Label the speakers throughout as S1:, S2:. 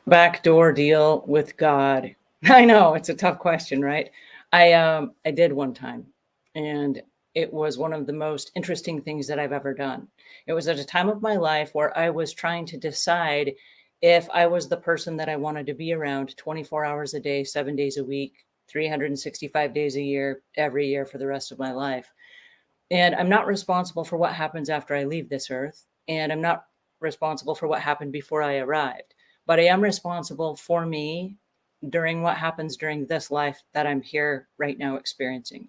S1: Backdoor deal with God. I know it's a tough question, right? I did one time, and it was one of the most interesting things that I've ever done. It was at a time of my life where I was trying to decide if I was the person that I wanted to be around 24 hours a day, 7 days a week, 365 days a year, every year for the rest of my life. And I'm not responsible for what happens after I leave this earth. And I'm not responsible for what happened before I arrived. But I am responsible for me during what happens during this life that I'm here right now experiencing.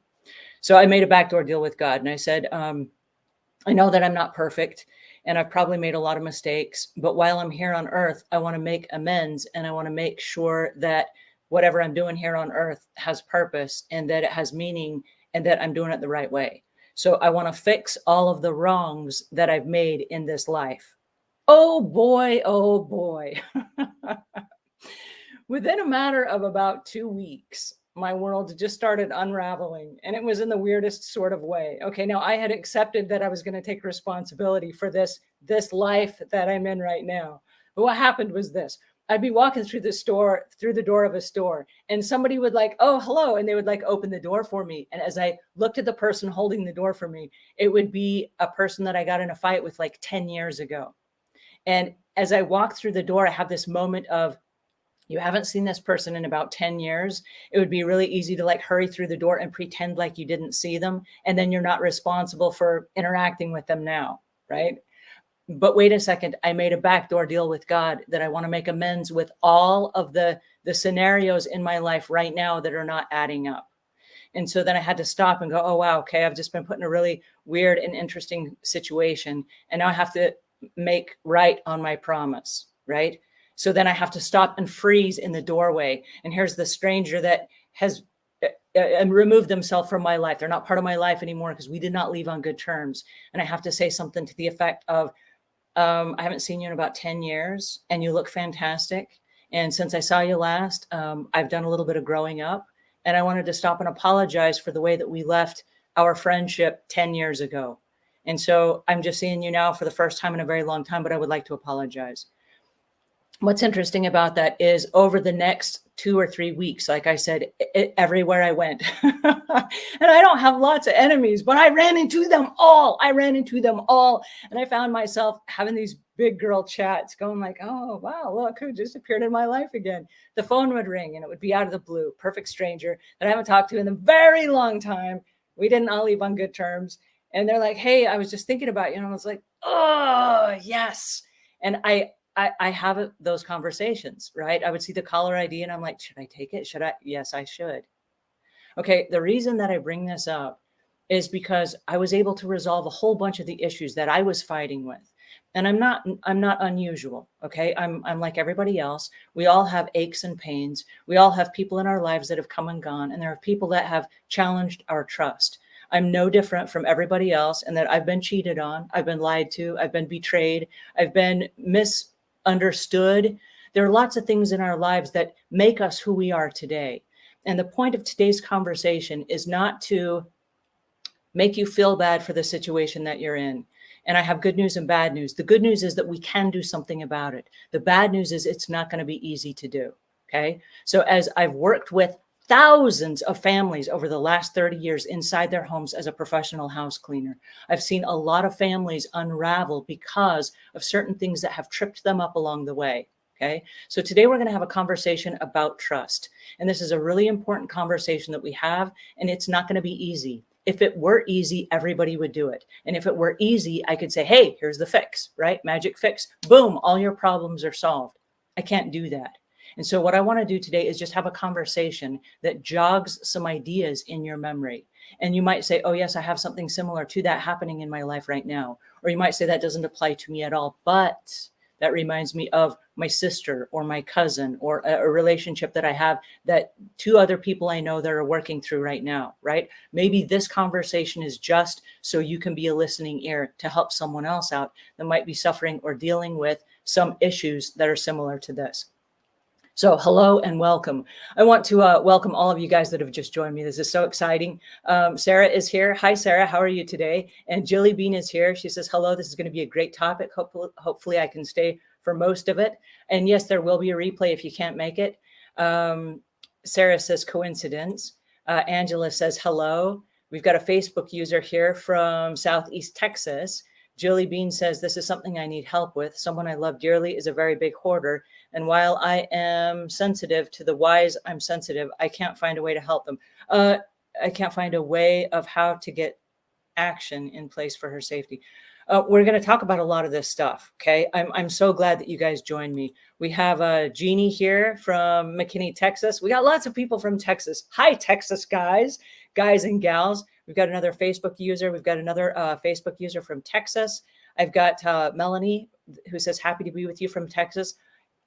S1: So I made a backdoor deal with God. And I said, I know that I'm not perfect and I've probably made a lot of mistakes. But while I'm here on earth, I want to make amends and I want to make sure that whatever I'm doing here on earth has purpose and that it has meaning and that I'm doing it the right way. So I want to fix all of the wrongs that I've made in this life. Oh boy, oh boy. Within a matter of about 2 weeks, my world just started unraveling and it was in the weirdest sort of way. Okay, now I had accepted that I was going to take responsibility for this life that I'm in right now. But what happened was this. I'd be walking through the store, through the door of a store, and somebody would like, oh, hello. And they would like open the door for me. And as I looked at the person holding the door for me, it would be a person that I got in a fight with like 10 years ago. And as I walked through the door, I have this moment of, you haven't seen this person in about 10 years. It would be really easy to like hurry through the door and pretend like you didn't see them. And then you're not responsible for interacting with them now, right? But wait a second, I made a backdoor deal with God that I want to make amends with all of the scenarios in my life right now that are not adding up. And so then I had to stop and go, oh, wow, okay, I've just been put in a really weird and interesting situation. And now I have to make right on my promise, right? So then I have to stop and freeze in the doorway. And here's the stranger that has removed themselves from my life. They're not part of my life anymore because we did not leave on good terms. And I have to say something to the effect of, I haven't seen you in about 10 years and you look fantastic. And since I saw you last, I've done a little bit of growing up and I wanted to stop and apologize for the way that we left our friendship 10 years ago. And so I'm just seeing you now for the first time in a very long time, but I would like to apologize. What's interesting about that is over the next 2 or 3 weeks, like I said, everywhere I went, and I don't have lots of enemies, but I ran into them all. And I found myself having these big girl chats going like, oh, wow, look who just appeared in my life again. The phone would ring and it would be out of the blue, perfect stranger that I haven't talked to in a very long time. We didn't all leave on good terms. And they're like, hey, I was just thinking about you. And I was like, oh, yes. And I have those conversations, right? I would see the caller ID and I'm like, should I take it? Should I? Yes, I should. Okay. The reason that I bring this up is because I was able to resolve a whole bunch of the issues that I was fighting with. And I'm not unusual. Okay. I'm like everybody else. We all have aches and pains. We all have people in our lives that have come and gone. And there are people that have challenged our trust. I'm no different from everybody else in that I've been cheated on. I've been lied to. I've been betrayed. I've been misunderstood. There are lots of things in our lives that make us who we are today. And the point of today's conversation is not to make you feel bad for the situation that you're in. And I have good news and bad news. The good news is that we can do something about it. The bad news is it's not going to be easy to do. Okay. So as I've worked with thousands of families over the last 30 years inside their homes as a professional house cleaner, I've seen a lot of families unravel because of certain things that have tripped them up along the way. Okay. So today we're going to have a conversation about trust. And this is a really important conversation that we have, and it's not going to be easy. If it were easy, everybody would do it. And if it were easy, I could say, hey, here's the fix, right? Magic fix. Boom, all your problems are solved. I can't do that. And so what I want to do today is just have a conversation that jogs some ideas in your memory. And you might say, oh, yes, I have something similar to that happening in my life right now. Or you might say that doesn't apply to me at all, but that reminds me of my sister or my cousin or a relationship that I have that two other people I know that are working through right now, right? Maybe this conversation is just so you can be a listening ear to help someone else out that might be suffering or dealing with some issues that are similar to this. So hello and welcome. I want to welcome all of you guys that have just joined me. This is so exciting. Sarah is here. Hi, Sarah. How are you today? And Jilly Bean is here. She says, hello, this is going to be a great topic. Hopefully I can stay for most of it. And yes, there will be a replay if you can't make it. Sarah says coincidence. Angela says hello. We've got a Facebook user here from Southeast Texas. Julie Bean says, this is something I need help with. Someone I love dearly is a very big hoarder. And while I am sensitive to the whys I'm sensitive, I can't find a way to help them. I can't find a way of how to get action in place for her safety. We're going to talk about a lot of this stuff. Okay. I'm so glad that you guys joined me. We have Jeannie here from McKinney, Texas. We got lots of people from Texas. Hi, Texas guys and gals. We've got another Facebook user. We've got another Facebook user from Texas. I've got Melanie who says, happy to be with you from Texas.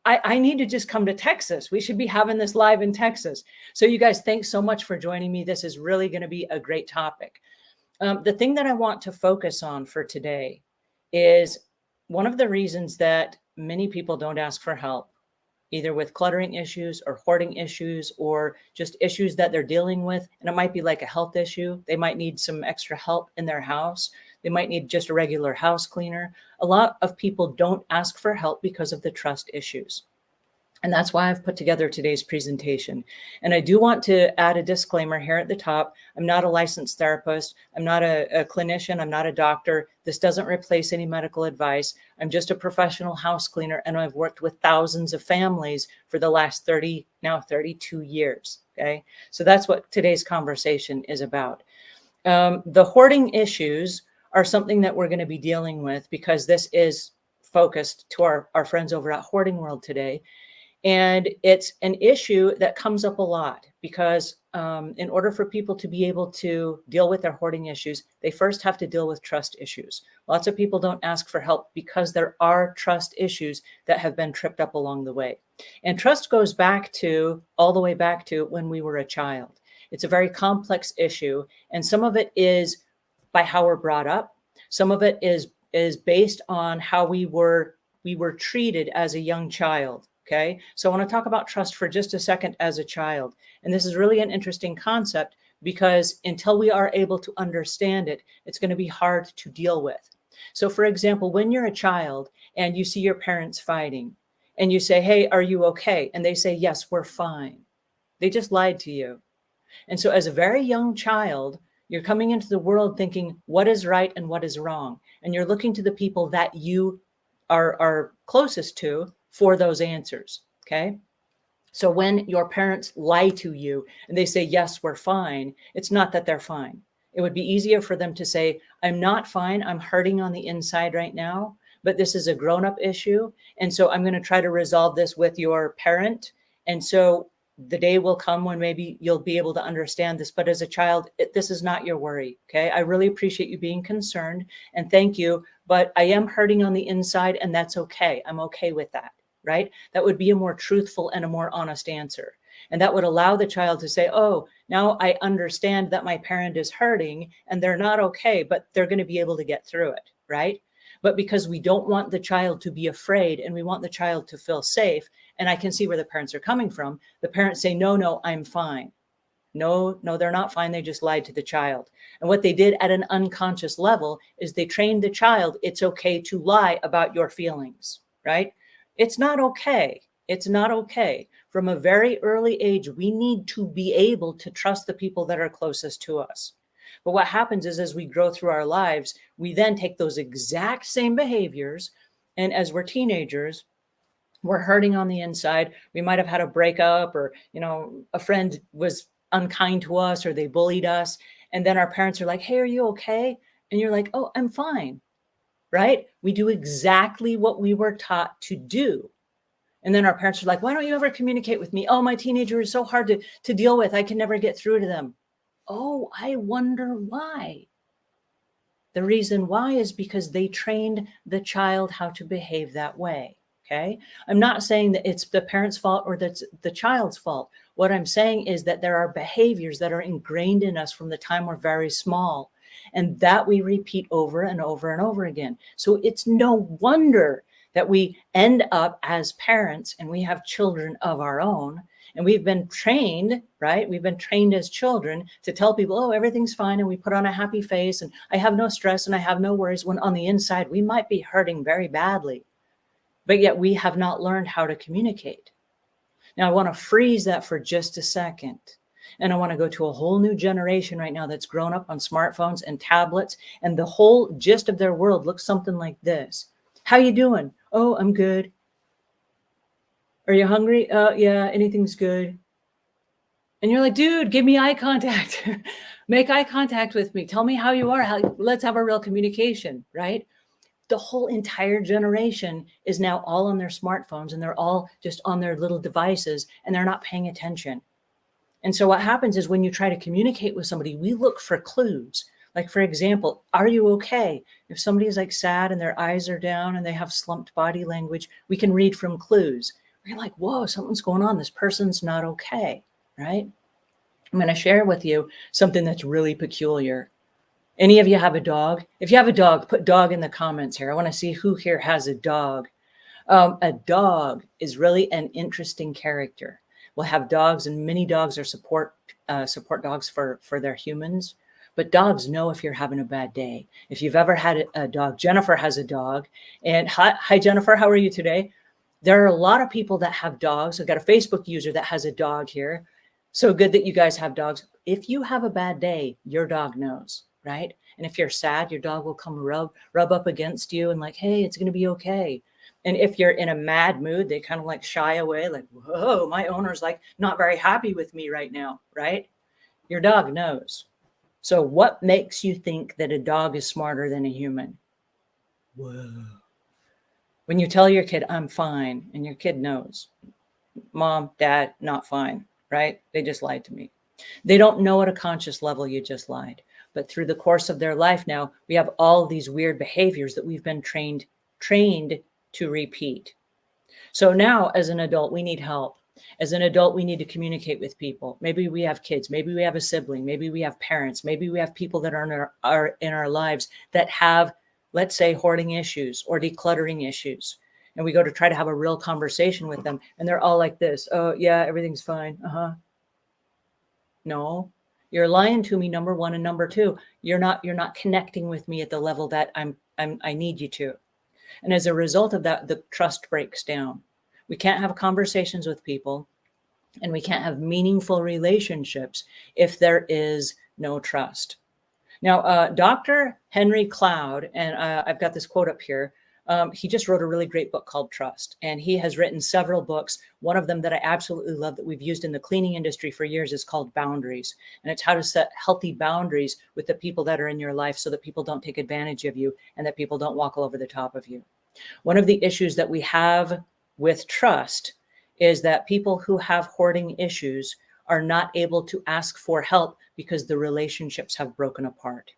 S1: I need to just come to Texas. We should be having this live in Texas. So you guys, thanks so much for joining me. This is really going to be a great topic. The thing that I want to focus on for today is one of the reasons that many people don't ask for help, either with cluttering issues or hoarding issues or just issues that they're dealing with. And it might be like a health issue. They might need some extra help in their house. They might need just a regular house cleaner. A lot of people don't ask for help because of the trust issues. And that's why I've put together today's presentation. And I do want to add a disclaimer here at the top. I'm not a licensed therapist. I'm not a clinician. I'm not a doctor. This doesn't replace any medical advice. I'm just a professional house cleaner, and I've worked with thousands of families for the last 32 years. Okay, so that's what today's conversation is about. The hoarding issues are something that we're going to be dealing with because this is focused to our friends over at Hoarding World today. And it's an issue that comes up a lot because in order for people to be able to deal with their hoarding issues, they first have to deal with trust issues. Lots of people don't ask for help because there are trust issues that have been tripped up along the way. And trust goes back to all the way back to when we were a child. It's a very complex issue. And some of it is by how we're brought up. Some of it is based on how we were treated as a young child. Okay, so I want to talk about trust for just a second as a child. And this is really an interesting concept because until we are able to understand it, it's going to be hard to deal with. So for example, when you're a child and you see your parents fighting and you say, hey, are you okay? And they say, yes, we're fine. They just lied to you. And so as a very young child, you're coming into the world thinking what is right and what is wrong. And you're looking to the people that you are closest to for those answers. Okay. So when your parents lie to you and they say, yes, we're fine, it's not that they're fine. It would be easier for them to say, I'm not fine. I'm hurting on the inside right now, but this is a grown-up issue. And so I'm going to try to resolve this with your parent. And so the day will come when maybe you'll be able to understand this. But as a child, this is not your worry. Okay. I really appreciate you being concerned and thank you. But I am hurting on the inside and that's okay. I'm okay with that. Right? That would be a more truthful and a more honest answer. And that would allow the child to say, oh, now I understand that my parent is hurting and they're not okay, but they're going to be able to get through it. Right? But because we don't want the child to be afraid and we want the child to feel safe, and I can see where the parents are coming from, the parents say, no, I'm fine. No, they're not fine. They just lied to the child. And what they did at an unconscious level is they trained the child, it's okay to lie about your feelings, right? It's not okay. It's not okay. From a very early age, we need to be able to trust the people that are closest to us. But what happens is as we grow through our lives, we then take those exact same behaviors. And as we're teenagers, we're hurting on the inside. We might have had a breakup or, a friend was unkind to us or they bullied us. And then our parents are like, hey, are you okay? And you're like, oh, I'm fine. Right? We do exactly what we were taught to do. And then our parents are like, why don't you ever communicate with me? Oh, my teenager is so hard to deal with. I can never get through to them. Oh, I wonder why. The reason why is because they trained the child how to behave that way. Okay. I'm not saying that it's the parent's fault or that's the child's fault. What I'm saying is that there are behaviors that are ingrained in us from the time we're very small. And that we repeat over and over and over again. So it's no wonder that we end up as parents and we have children of our own. And we've been trained, right? We've been trained as children to tell people, oh, everything's fine. And we put on a happy face and I have no stress and I have no worries when on the inside, we might be hurting very badly. but yet we have not learned how to communicate. Now I want to freeze that for just a second. And I want to go to a whole new generation right now that's grown up on smartphones and tablets, and the whole gist of their world looks something like this. How you doing? Oh, I'm good. Are you hungry? Yeah, anything's good. And you're like, dude, give me eye contact. Make eye contact with me. Tell me how you are. Let's have a real communication, right? The whole entire generation is now all on their smartphones, and they're all just on their little devices, and they're not paying attention. And so what happens is when you try to communicate with somebody, we look for clues. Like, for example, are you okay? If somebody is like sad and their eyes are down and they have slumped body language, we can read from clues. We're like, whoa, something's going on. This person's not okay, right? I'm going to share with you something that's really peculiar. Any of you have a dog? If you have a dog, put dog in the comments here. I want to see who here has a dog. A dog is really an interesting character. We'll have dogs, and many dogs are support dogs for their humans. But dogs know if you're having a bad day. If you've ever had a dog, Jennifer has a dog. And hi, Jennifer, how are you today? There are a lot of people that have dogs. I've got a Facebook user that has a dog here. So good that you guys have dogs. If you have a bad day, your dog knows, right? And if you're sad, your dog will come rub up against you and like, hey, it's going to be okay. And if you're in a mad mood, they kind of like shy away, like, whoa, my owner's like not very happy with me right now, right? Your dog knows. So what makes you think that a dog is smarter than a human? Whoa. When you tell your kid, I'm fine, and your kid knows, Mom, Dad, not fine, right? They just lied to me. They don't know at a conscious level you just lied. But through the course of their life now, we have all these weird behaviors that we've been trained to repeat. So now as an adult, we need help. As an adult, we need to communicate with people. Maybe we have kids, maybe we have a sibling, maybe we have parents, maybe we have people that are in our lives that have, let's say, hoarding issues or decluttering issues. And we go to try to have a real conversation with them, and they're all like this. Oh, yeah, everything's fine. No, you're lying to me, number one. And number two, you're not connecting with me at the level that I need you to. And as a result of that, the trust breaks down. We can't have conversations with people, and we can't have meaningful relationships if there is no trust. Now, Dr. Henry Cloud, and I've got this quote up here, he just wrote a really great book called Trust, and he has written several books. One of them that I absolutely love that we've used in the cleaning industry for years is called Boundaries, and it's how to set healthy boundaries with the people that are in your life so that people don't take advantage of you and that people don't walk all over the top of you. One of the issues that we have with trust is that people who have hoarding issues are not able to ask for help because the relationships have broken apart.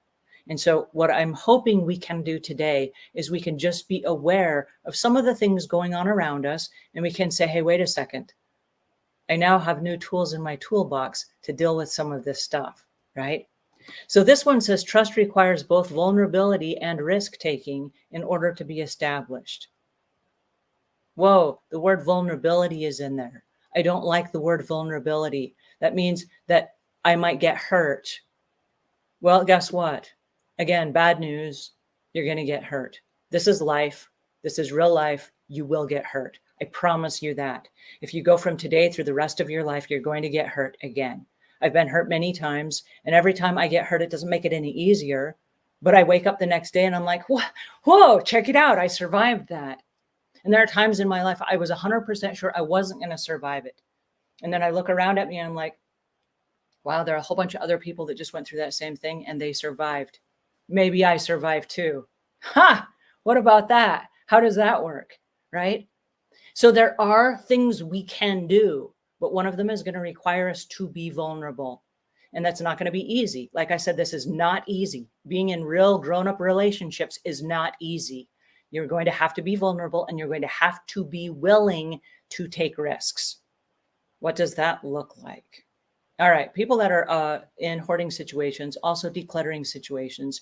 S1: And so what I'm hoping we can do today is we can just be aware of some of the things going on around us, and we can say, hey, wait a second. I now have new tools in my toolbox to deal with some of this stuff, right? So this one says trust requires both vulnerability and risk-taking in order to be established. Whoa, the word vulnerability is in there. I don't like the word vulnerability. That means that I might get hurt. Well, guess what? Again, bad news, you're going to get hurt. This is life. This is real life. You will get hurt. I promise you that. If you go from today through the rest of your life, you're going to get hurt again. I've been hurt many times, and every time I get hurt, it doesn't make it any easier. But I wake up the next day and I'm like, whoa, check it out. I survived that. And there are times in my life I was 100% sure I wasn't going to survive it. And then I look around at me and I'm like, wow, there are a whole bunch of other people that just went through that same thing and they survived. Maybe I survived too. What about that? How does that work? Right? So there are things we can do, but one of them is going to require us to be vulnerable. And that's not going to be easy. Like I said, this is not easy. Being in real grown-up relationships is not easy. You're going to have to be vulnerable, and you're going to have to be willing to take risks. What does that look like? All right, people that are in hoarding situations, also decluttering situations,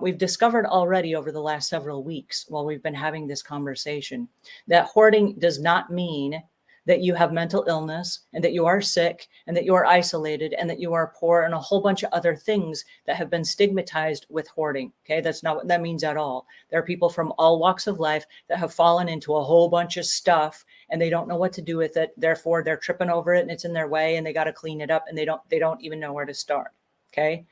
S1: we've discovered already over the last several weeks while we've been having this conversation that hoarding does not mean that you have mental illness and that you are sick and that you are isolated and that you are poor and a whole bunch of other things that have been stigmatized with hoarding. Okay, that's not what that means at all. There are people from all walks of life that have fallen into a whole bunch of stuff and they don't know what to do with it. Therefore, they're tripping over it and it's in their way and they got to clean it up and they don't even know where to start. Okay,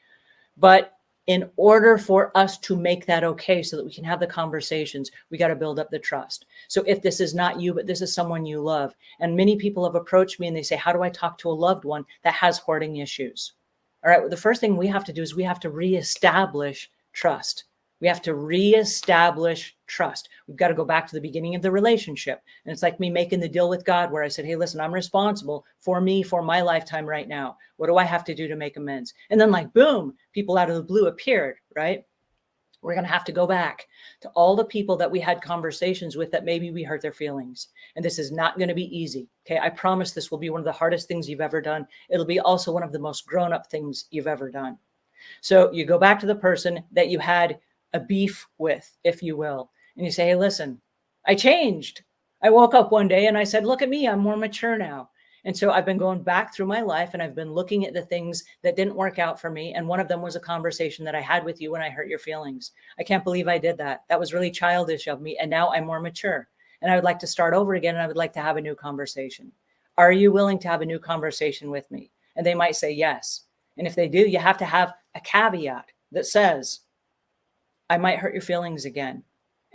S1: but in order for us to make that okay so that we can have the conversations, we got to build up the trust. So if this is not you, but this is someone you love, and many people have approached me and they say, how do I talk to a loved one that has hoarding issues? All right, well, the first thing we have to do is we have to reestablish trust. We have to reestablish trust. We've got to go back to the beginning of the relationship. And it's like me making the deal with God where I said, hey, listen, I'm responsible for me, for my lifetime right now. What do I have to do to make amends? And then like, boom, people out of the blue appeared, right? We're going to have to go back to all the people that we had conversations with that maybe we hurt their feelings. And this is not going to be easy. Okay. I promise this will be one of the hardest things you've ever done. It'll be also one of the most grown-up things you've ever done. So you go back to the person that you had a beef with, if you will, and you say, hey, listen, I changed. I woke up one day and I said, look at me, I'm more mature now. And so I've been going back through my life and I've been looking at the things that didn't work out for me. And one of them was a conversation that I had with you when I hurt your feelings. I can't believe I did that. That was really childish of me. And now I'm more mature and I would like to start over again. And I would like to have a new conversation. Are you willing to have a new conversation with me? And they might say yes. And if they do, you have to have a caveat that says, I might hurt your feelings again,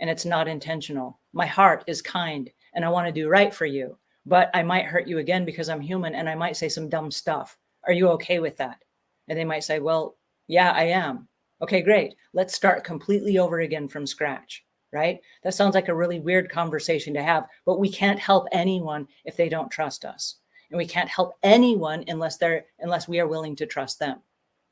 S1: and it's not intentional. My heart is kind, and I want to do right for you, but I might hurt you again because I'm human, and I might say some dumb stuff. Are you okay with that? And they might say, well, yeah, I am. Okay, great. Let's start completely over again from scratch, right? That sounds like a really weird conversation to have, but we can't help anyone if they don't trust us. And we can't help anyone unless we are willing to trust them,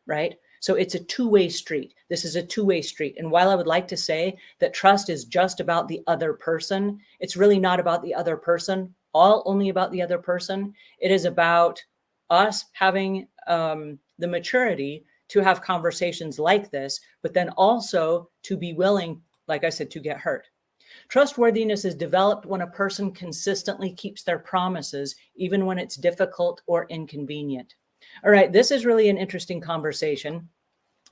S1: right? So it's a two-way street. This is a two-way street. And while I would like to say that trust is just about the other person, it's really not about the other person, only about the other person. It is about us having the maturity to have conversations like this, but then also to be willing, like I said, to get hurt. Trustworthiness is developed when a person consistently keeps their promises, even when it's difficult or inconvenient. All right, this is really an interesting conversation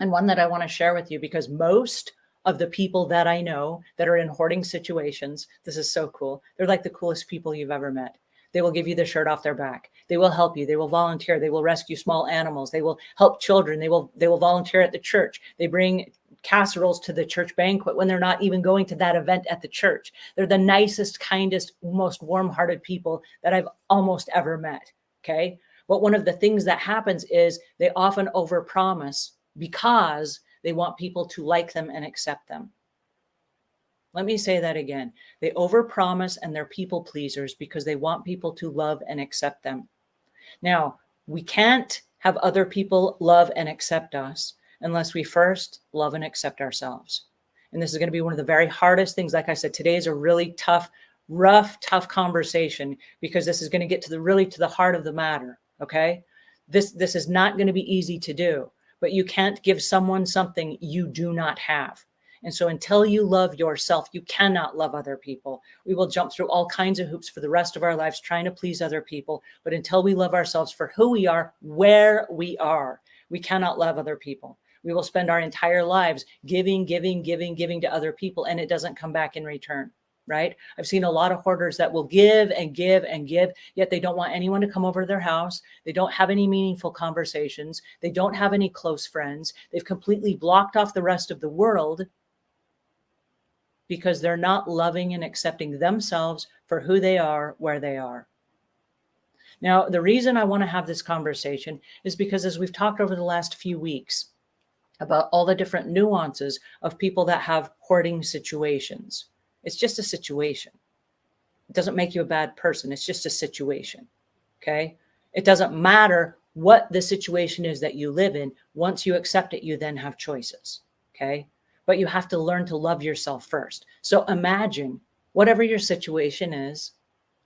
S1: and one that I want to share with you because most of the people that I know that are in hoarding situations, this is so cool. They're like the coolest people you've ever met. They will give you the shirt off their back. They will help you. They will volunteer. They will rescue small animals. They will help children. They will volunteer at the church. They bring casseroles to the church banquet when they're not even going to that event at the church. They're the nicest, kindest, most warm-hearted people that I've almost ever met. Okay. But one of the things that happens is they often overpromise because they want people to like them and accept them. Let me say that again. They overpromise and they're people pleasers because they want people to love and accept them. Now, we can't have other people love and accept us unless we first love and accept ourselves. And this is going to be one of the very hardest things. Like I said, today is a really tough conversation because this is going to get to the heart of the matter. Okay. This is not going to be easy to do, but you can't give someone something you do not have. And so until you love yourself, you cannot love other people. We will jump through all kinds of hoops for the rest of our lives trying to please other people. But until we love ourselves for who we are, where we are, we cannot love other people. We will spend our entire lives giving to other people, and it doesn't come back in return. Right? I've seen a lot of hoarders that will give and give and give, yet they don't want anyone to come over to their house. They don't have any meaningful conversations. They don't have any close friends. They've completely blocked off the rest of the world because they're not loving and accepting themselves for who they are, where they are. Now, the reason I want to have this conversation is because as we've talked over the last few weeks about all the different nuances of people that have hoarding situations. It's just a situation. It doesn't make you a bad person. It's just a situation. Okay. It doesn't matter what the situation is that you live in. Once you accept it, you then have choices. Okay. But you have to learn to love yourself first. So imagine whatever your situation is,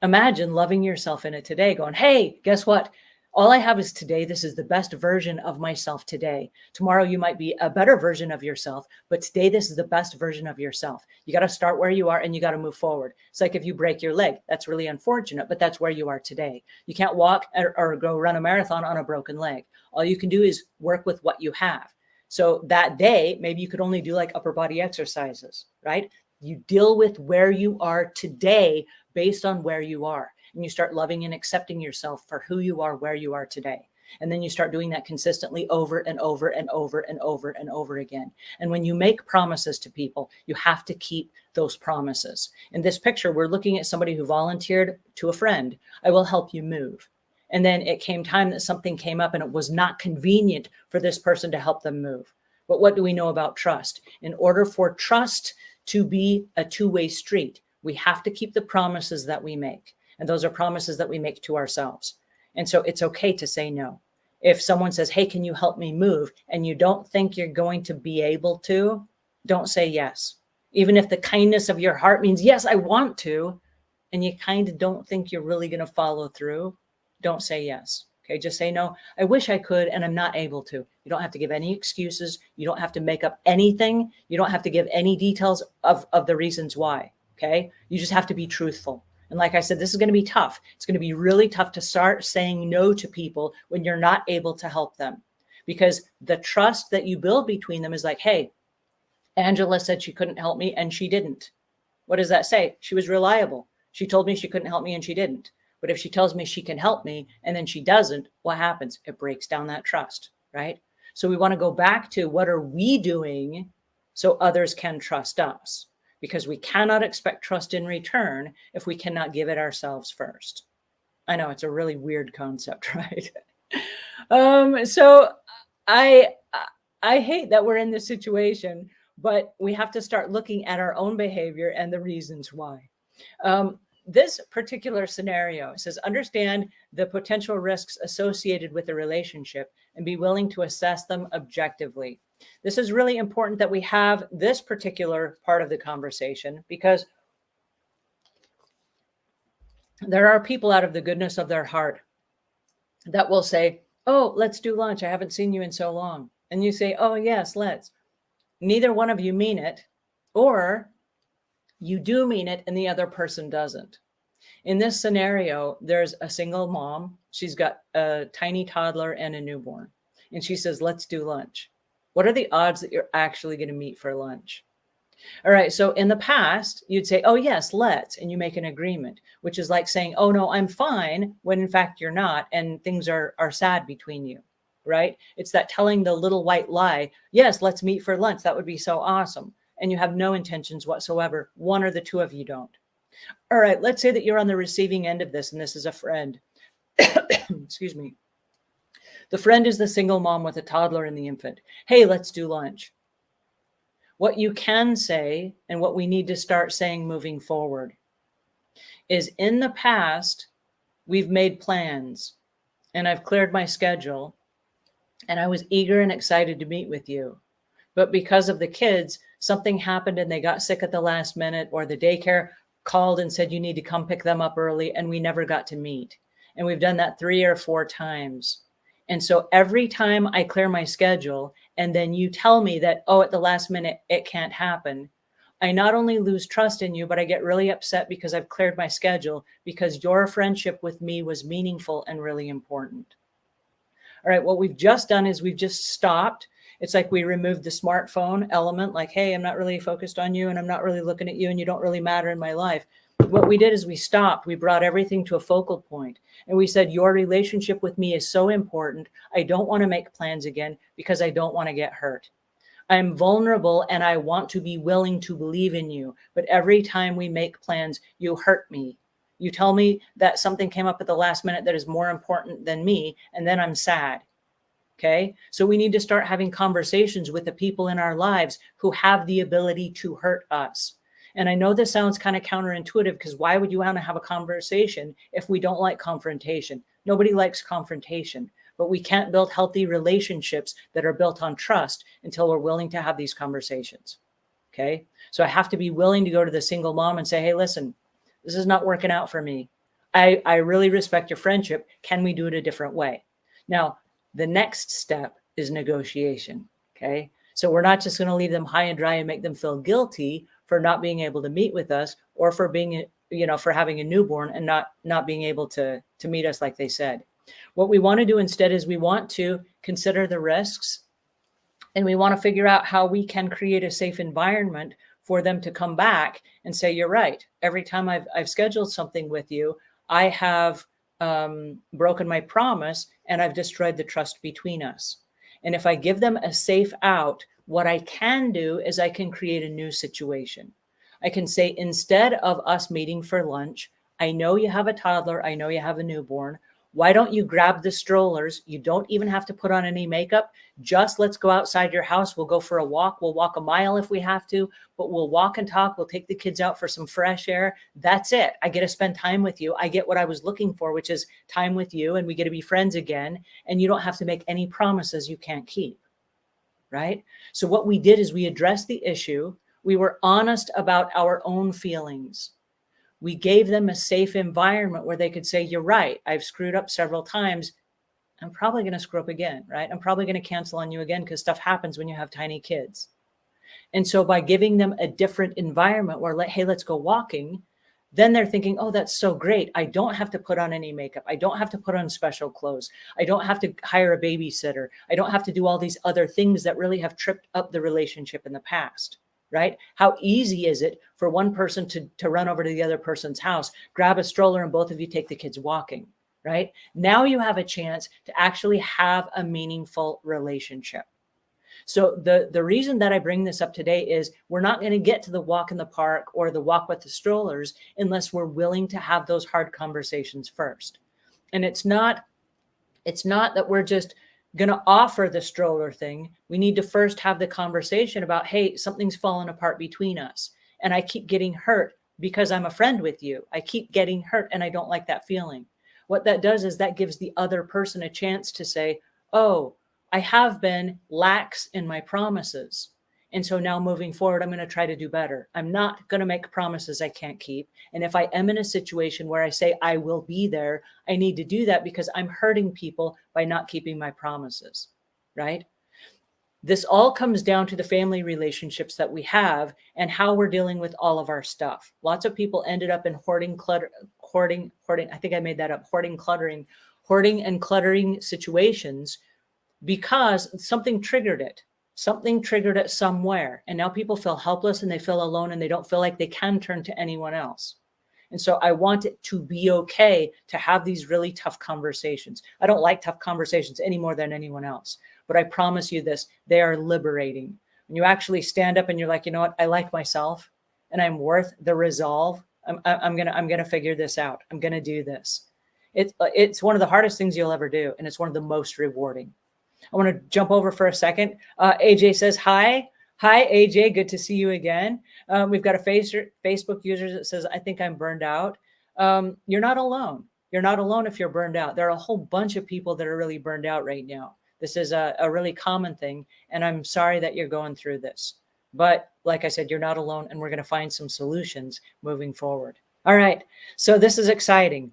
S1: imagine loving yourself in it today going, hey, guess what? All I have is today. This is the best version of myself today. Tomorrow, you might be a better version of yourself, but today, this is the best version of yourself. You got to start where you are and you got to move forward. It's like if you break your leg, that's really unfortunate, but that's where you are today. You can't walk or go run a marathon on a broken leg. All you can do is work with what you have. So that day, maybe you could only do like upper body exercises, right? You deal with where you are today based on where you are. And you start loving and accepting yourself for who you are, where you are today. And then you start doing that consistently over and over and over and over and over again. And when you make promises to people, you have to keep those promises. In this picture, we're looking at somebody who volunteered to a friend, I will help you move. And then it came time that something came up and it was not convenient for this person to help them move. But what do we know about trust? In order for trust to be a two-way street, we have to keep the promises that we make. And those are promises that we make to ourselves. And so it's okay to say no. If someone says, hey, can you help me move? And you don't think you're going to be able to, don't say yes. Even if the kindness of your heart means, yes, I want to, and you kind of don't think you're really going to follow through, don't say yes. Okay, just say no. I wish I could, and I'm not able to. You don't have to give any excuses. You don't have to make up anything. You don't have to give any details of the reasons why. Okay, you just have to be truthful. And like I said, this is going to be tough. It's going to be really tough to start saying no to people when you're not able to help them, because the trust that you build between them is like, hey, Angela said she couldn't help me and she didn't. What does that say? She was reliable. She told me she couldn't help me and she didn't. But if she tells me she can help me and then she doesn't, what happens? It breaks down that trust, right? So we want to go back to what are we doing so others can trust us? Because we cannot expect trust in return if we cannot give it ourselves first. I know it's a really weird concept, right? So I hate that we're in this situation, but we have to start looking at our own behavior and the reasons why. This particular scenario says, understand the potential risks associated with a relationship and be willing to assess them objectively. This is really important that we have this particular part of the conversation, because there are people out of the goodness of their heart that will say, oh, let's do lunch. I haven't seen you in so long. And you say, oh, yes, let's. Neither one of you mean it, or you do mean it and the other person doesn't. In this scenario, there's a single mom. She's got a tiny toddler and a newborn. And she says, let's do lunch. What are the odds that you're actually going to meet for lunch? All right. So in the past, you'd say, oh, yes, let's, and you make an agreement, which is like saying, oh, no, I'm fine, when in fact you're not. And things are sad between you, right? It's that telling the little white lie. Yes, let's meet for lunch. That would be so awesome. And you have no intentions whatsoever. One or the two of you don't. All right. Let's say that you're on the receiving end of this, and this is a friend. Excuse me. The friend is the single mom with a toddler and the infant. Hey, let's do lunch. What you can say, and what we need to start saying moving forward, is in the past, we've made plans and I've cleared my schedule and I was eager and excited to meet with you. But because of the kids, something happened and they got sick at the last minute, or the daycare called and said, you need to come pick them up early, and we never got to meet. And we've done that 3 or 4 times. And so every time I clear my schedule and then you tell me that, oh, at the last minute, it can't happen, I not only lose trust in you, but I get really upset because I've cleared my schedule, because your friendship with me was meaningful and really important. All right, what we've just done is we've just stopped. It's like we removed the smartphone element, like, hey, I'm not really focused on you and I'm not really looking at you and you don't really matter in my life. What we did is we stopped. We brought everything to a focal point. And we said, your relationship with me is so important. I don't want to make plans again because I don't want to get hurt. I'm vulnerable and I want to be willing to believe in you. But every time we make plans, you hurt me. You tell me that something came up at the last minute that is more important than me, and then I'm sad. Okay. So we need to start having conversations with the people in our lives who have the ability to hurt us. And I know this sounds kind of counterintuitive, because why would you want to have a conversation if we don't like confrontation? Nobody likes confrontation, but we can't build healthy relationships that are built on trust until we're willing to have these conversations. Okay. So I have to be willing to go to the single mom and say, hey, listen, this is not working out for me. I really respect your friendship. Can we do it a different way? Now, the next step is negotiation. Okay. So we're not just going to leave them high and dry and make them feel guilty for not being able to meet with us, or for being, for having a newborn and not being able to meet us like they said. What we want to do instead is we want to consider the risks, and we want to figure out how we can create a safe environment for them to come back and say, you're right. Every time I've scheduled something with you, I have broken my promise and I've destroyed the trust between us. And if I give them a safe out, what I can do is I can create a new situation. I can say, instead of us meeting for lunch, I know you have a toddler, I know you have a newborn. Why don't you grab the strollers? You don't even have to put on any makeup. Just let's go outside your house. We'll go for a walk. We'll walk a mile if we have to, but we'll walk and talk. We'll take the kids out for some fresh air. That's it. I get to spend time with you. I get what I was looking for, which is time with you, and we get to be friends again. And you don't have to make any promises you can't keep, right? So what we did is we addressed the issue. We were honest about our own feelings. We gave them a safe environment where they could say, you're right, I've screwed up several times. I'm probably going to screw up again, right? I'm probably going to cancel on you again, because stuff happens when you have tiny kids. And so by giving them a different environment where, hey, let's go walking, then they're thinking, oh, that's so great. I don't have to put on any makeup. I don't have to put on special clothes. I don't have to hire a babysitter. I don't have to do all these other things that really have tripped up the relationship in the past. Right? How easy is it for one person to run over to the other person's house, grab a stroller, and both of you take the kids walking, right? Now you have a chance to actually have a meaningful relationship. So the reason that I bring this up today is we're not going to get to the walk in the park or the walk with the strollers unless we're willing to have those hard conversations first. And it's not that we're just going to offer the stroller thing. We need to first have the conversation about, hey, something's fallen apart between us, and I keep getting hurt because I'm a friend with you. I keep getting hurt and I don't like that feeling. What that does is that gives the other person a chance to say, oh, I have been lax in my promises. And so now moving forward, I'm going to try to do better. I'm not going to make promises I can't keep. And if I am in a situation where I say I will be there, I need to do that because I'm hurting people by not keeping my promises, right? This all comes down to the family relationships that we have and how we're dealing with all of our stuff. Lots of people ended up in hoarding, I think I made that up, hoarding and cluttering situations because something triggered it. Something triggered it somewhere. And now people feel helpless and they feel alone and they don't feel like they can turn to anyone else. And so I want it to be okay to have these really tough conversations. I don't like tough conversations any more than anyone else, but I promise you this, they are liberating. When you actually stand up and you're like, you know what, I like myself and I'm worth the resolve. I'm gonna figure this out. I'm gonna do this. It's one of the hardest things you'll ever do, and it's one of the most rewarding. I want to jump over for a second. AJ says, hi. Hi, AJ. Good to see you again. We've got a Facebook user that says, I think I'm burned out. You're not alone. You're not alone if you're burned out. There are a whole bunch of people that are really burned out right now. This is a really common thing, and I'm sorry that you're going through this. But like I said, you're not alone, and we're going to find some solutions moving forward. All right. So this is exciting.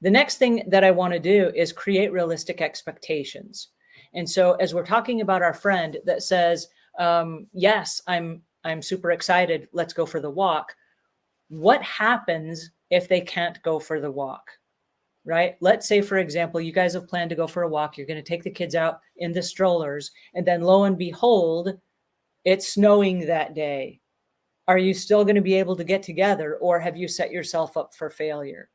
S1: The next thing that I want to do is create realistic expectations. And so as we're talking about our friend that says, yes, I'm super excited, let's go for the walk. What happens if they can't go for the walk, right? Let's say, for example, you guys have planned to go for a walk. You're going to take the kids out in the strollers, and then lo and behold, it's snowing that day. Are you still going to be able to get together, or have you set yourself up for failure?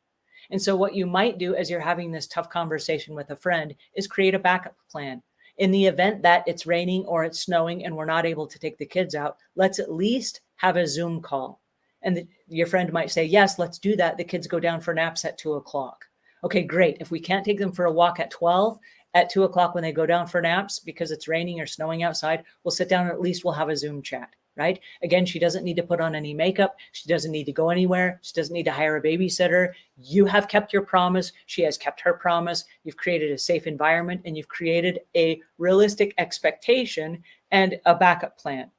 S1: And so what you might do as you're having this tough conversation with a friend is create a backup plan. In the event that it's raining or it's snowing and we're not able to take the kids out, let's at least have a Zoom call. And your friend might say, yes, let's do that. The kids go down for naps at 2 o'clock. Okay, great. If we can't take them for a walk at 12, at 2 o'clock when they go down for naps because it's raining or snowing outside, we'll sit down and at least we'll have a Zoom chat. Right? Again, she doesn't need to put on any makeup. She doesn't need to go anywhere. She doesn't need to hire a babysitter. You have kept your promise. She has kept her promise. You've created a safe environment, and you've created a realistic expectation and a backup plan,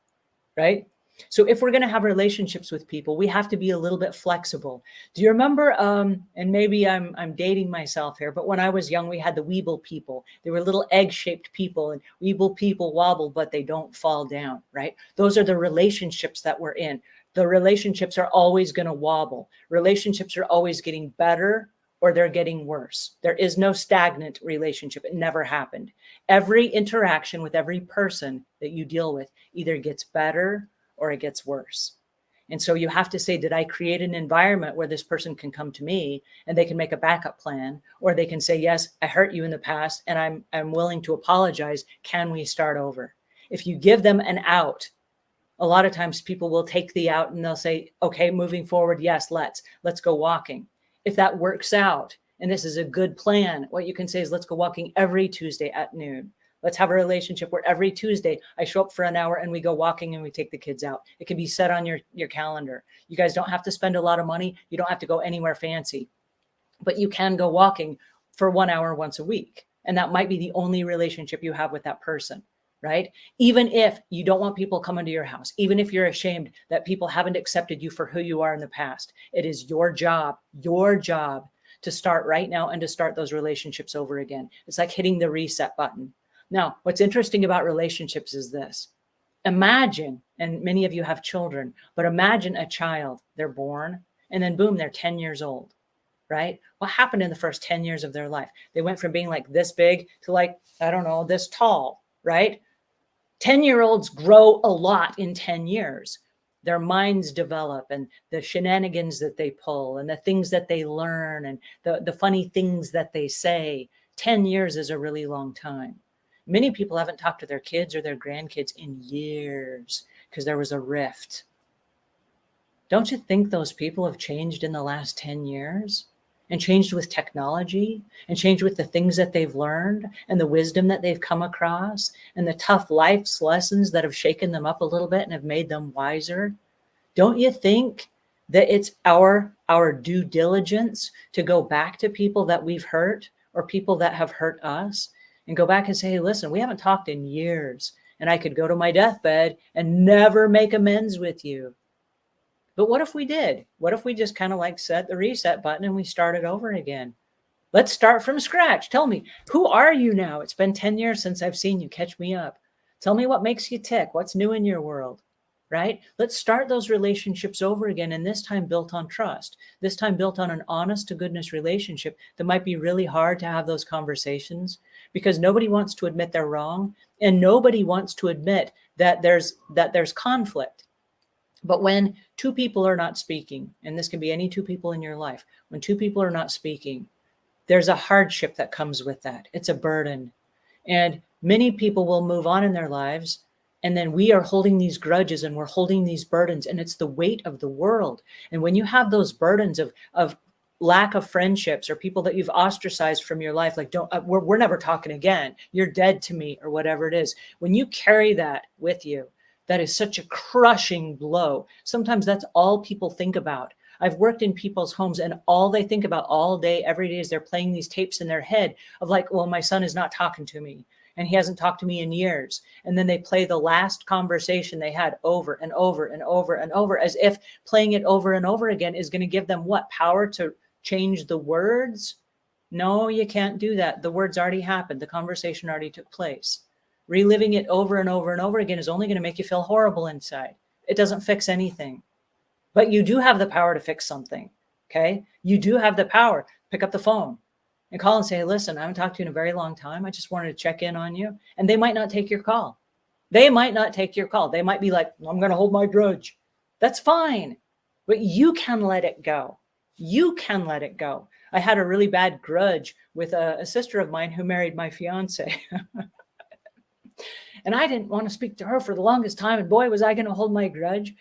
S1: right? So if we're going to have relationships with people, we have to be a little bit flexible. Do you remember, and maybe I'm dating myself here, but when I was young, we had the Weeble people. They were little egg-shaped people, and Weeble people wobble, but they don't fall down, right? Those are the relationships that we're in. The relationships are always going to wobble. Relationships are always getting better or they're getting worse. There is no stagnant relationship. It never happened. Every interaction with every person that you deal with either gets better or it gets worse. And so you have to say, did I create an environment where this person can come to me and they can make a backup plan, or they can say, yes, I hurt you in the past and I'm willing to apologize. Can we start over? If you give them an out, a lot of times people will take the out and they'll say, okay, moving forward, yes, let's go walking. If that works out and this is a good plan, what you can say is, let's go walking every Tuesday at noon. Let's have a relationship where every Tuesday I show up for an hour and we go walking and we take the kids out. It can be set on your calendar. You guys don't have to spend a lot of money. You don't have to go anywhere fancy, but you can go walking for 1 hour once a week. And that might be the only relationship you have with that person, right? Even if you don't want people coming to your house, even if you're ashamed that people haven't accepted you for who you are in the past, it is your job to start right now and to start those relationships over again. It's like hitting the reset button. Now, what's interesting about relationships is this. Imagine, and many of you have children, but imagine a child, they're born, and then boom, they're 10 years old, right? What happened in the first 10 years of their life? They went from being like this big to like, I don't know, this tall, right? 10-year-olds grow a lot in 10 years. Their minds develop, and the shenanigans that they pull and the things that they learn and the funny things that they say. 10 years is a really long time. Many people haven't talked to their kids or their grandkids in years because there was a rift. Don't you think those people have changed in the last 10 years? And changed with technology, and changed with the things that they've learned and the wisdom that they've come across and the tough life's lessons that have shaken them up a little bit and have made them wiser? Don't you think that it's our due diligence to go back to people that we've hurt or people that have hurt us and go back and say, hey, listen, we haven't talked in years, and I could go to my deathbed and never make amends with you. But what if we did? What if we just kind of like set the reset button and we started over again? Let's start from scratch. Tell me, who are you now? It's been 10 years since I've seen you. Catch me up. Tell me what makes you tick. What's new in your world, right? Let's start those relationships over again. And this time built on trust, this time built on an honest to goodness relationship that might be really hard to have those conversations because nobody wants to admit they're wrong. And nobody wants to admit that there's conflict. But when two people are not speaking, and this can be any two people in your life, when two people are not speaking, there's a hardship that comes with that. It's a burden. And many people will move on in their lives. And then we are holding these grudges and we're holding these burdens, and it's the weight of the world. And when you have those burdens of lack of friendships or people that you've ostracized from your life, like we're never talking again, you're dead to me, or whatever it is. When you carry that with you, that is such a crushing blow. Sometimes that's all people think about. I've worked in people's homes, and all they think about all day, every day, is they're playing these tapes in their head of like, well, my son is not talking to me and he hasn't talked to me in years. And then they play the last conversation they had over and over and over and over, as if playing it over and over again is going to give them what? Power to change the words? No, you can't do that. The words already happened. The conversation already took place. Reliving it over and over and over again is only going to make you feel horrible inside. It doesn't fix anything. But you do have the power to fix something, okay? You do have the power. Pick up the phone and call and say, hey, listen, I haven't talked to you in a very long time. I just wanted to check in on you. And they might not take your call. They might not take your call. They might be like, I'm going to hold my grudge. That's fine. But you can let it go. You can let it go. I had a really bad grudge with a sister of mine who married my fiance. And I didn't want to speak to her for the longest time. And boy, was I going to hold my grudge.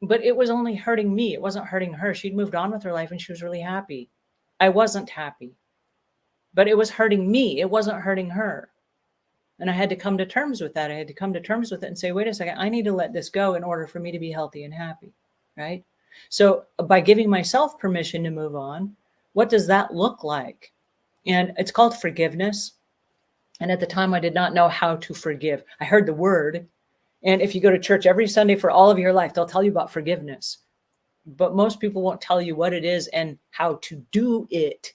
S1: But it was only hurting me. It wasn't hurting her. She'd moved on with her life and she was really happy. I wasn't happy. But it was hurting me. It wasn't hurting her. And I had to come to terms with that. I had to come to terms with it and say, wait a second, I need to let this go in order for me to be healthy and happy, right? So by giving myself permission to move on, what does that look like? And it's called forgiveness. And at the time, I did not know how to forgive. I heard the word, And if you go to church every Sunday for all of your life, they'll tell you about forgiveness. But most people won't tell you what it is and how to do it.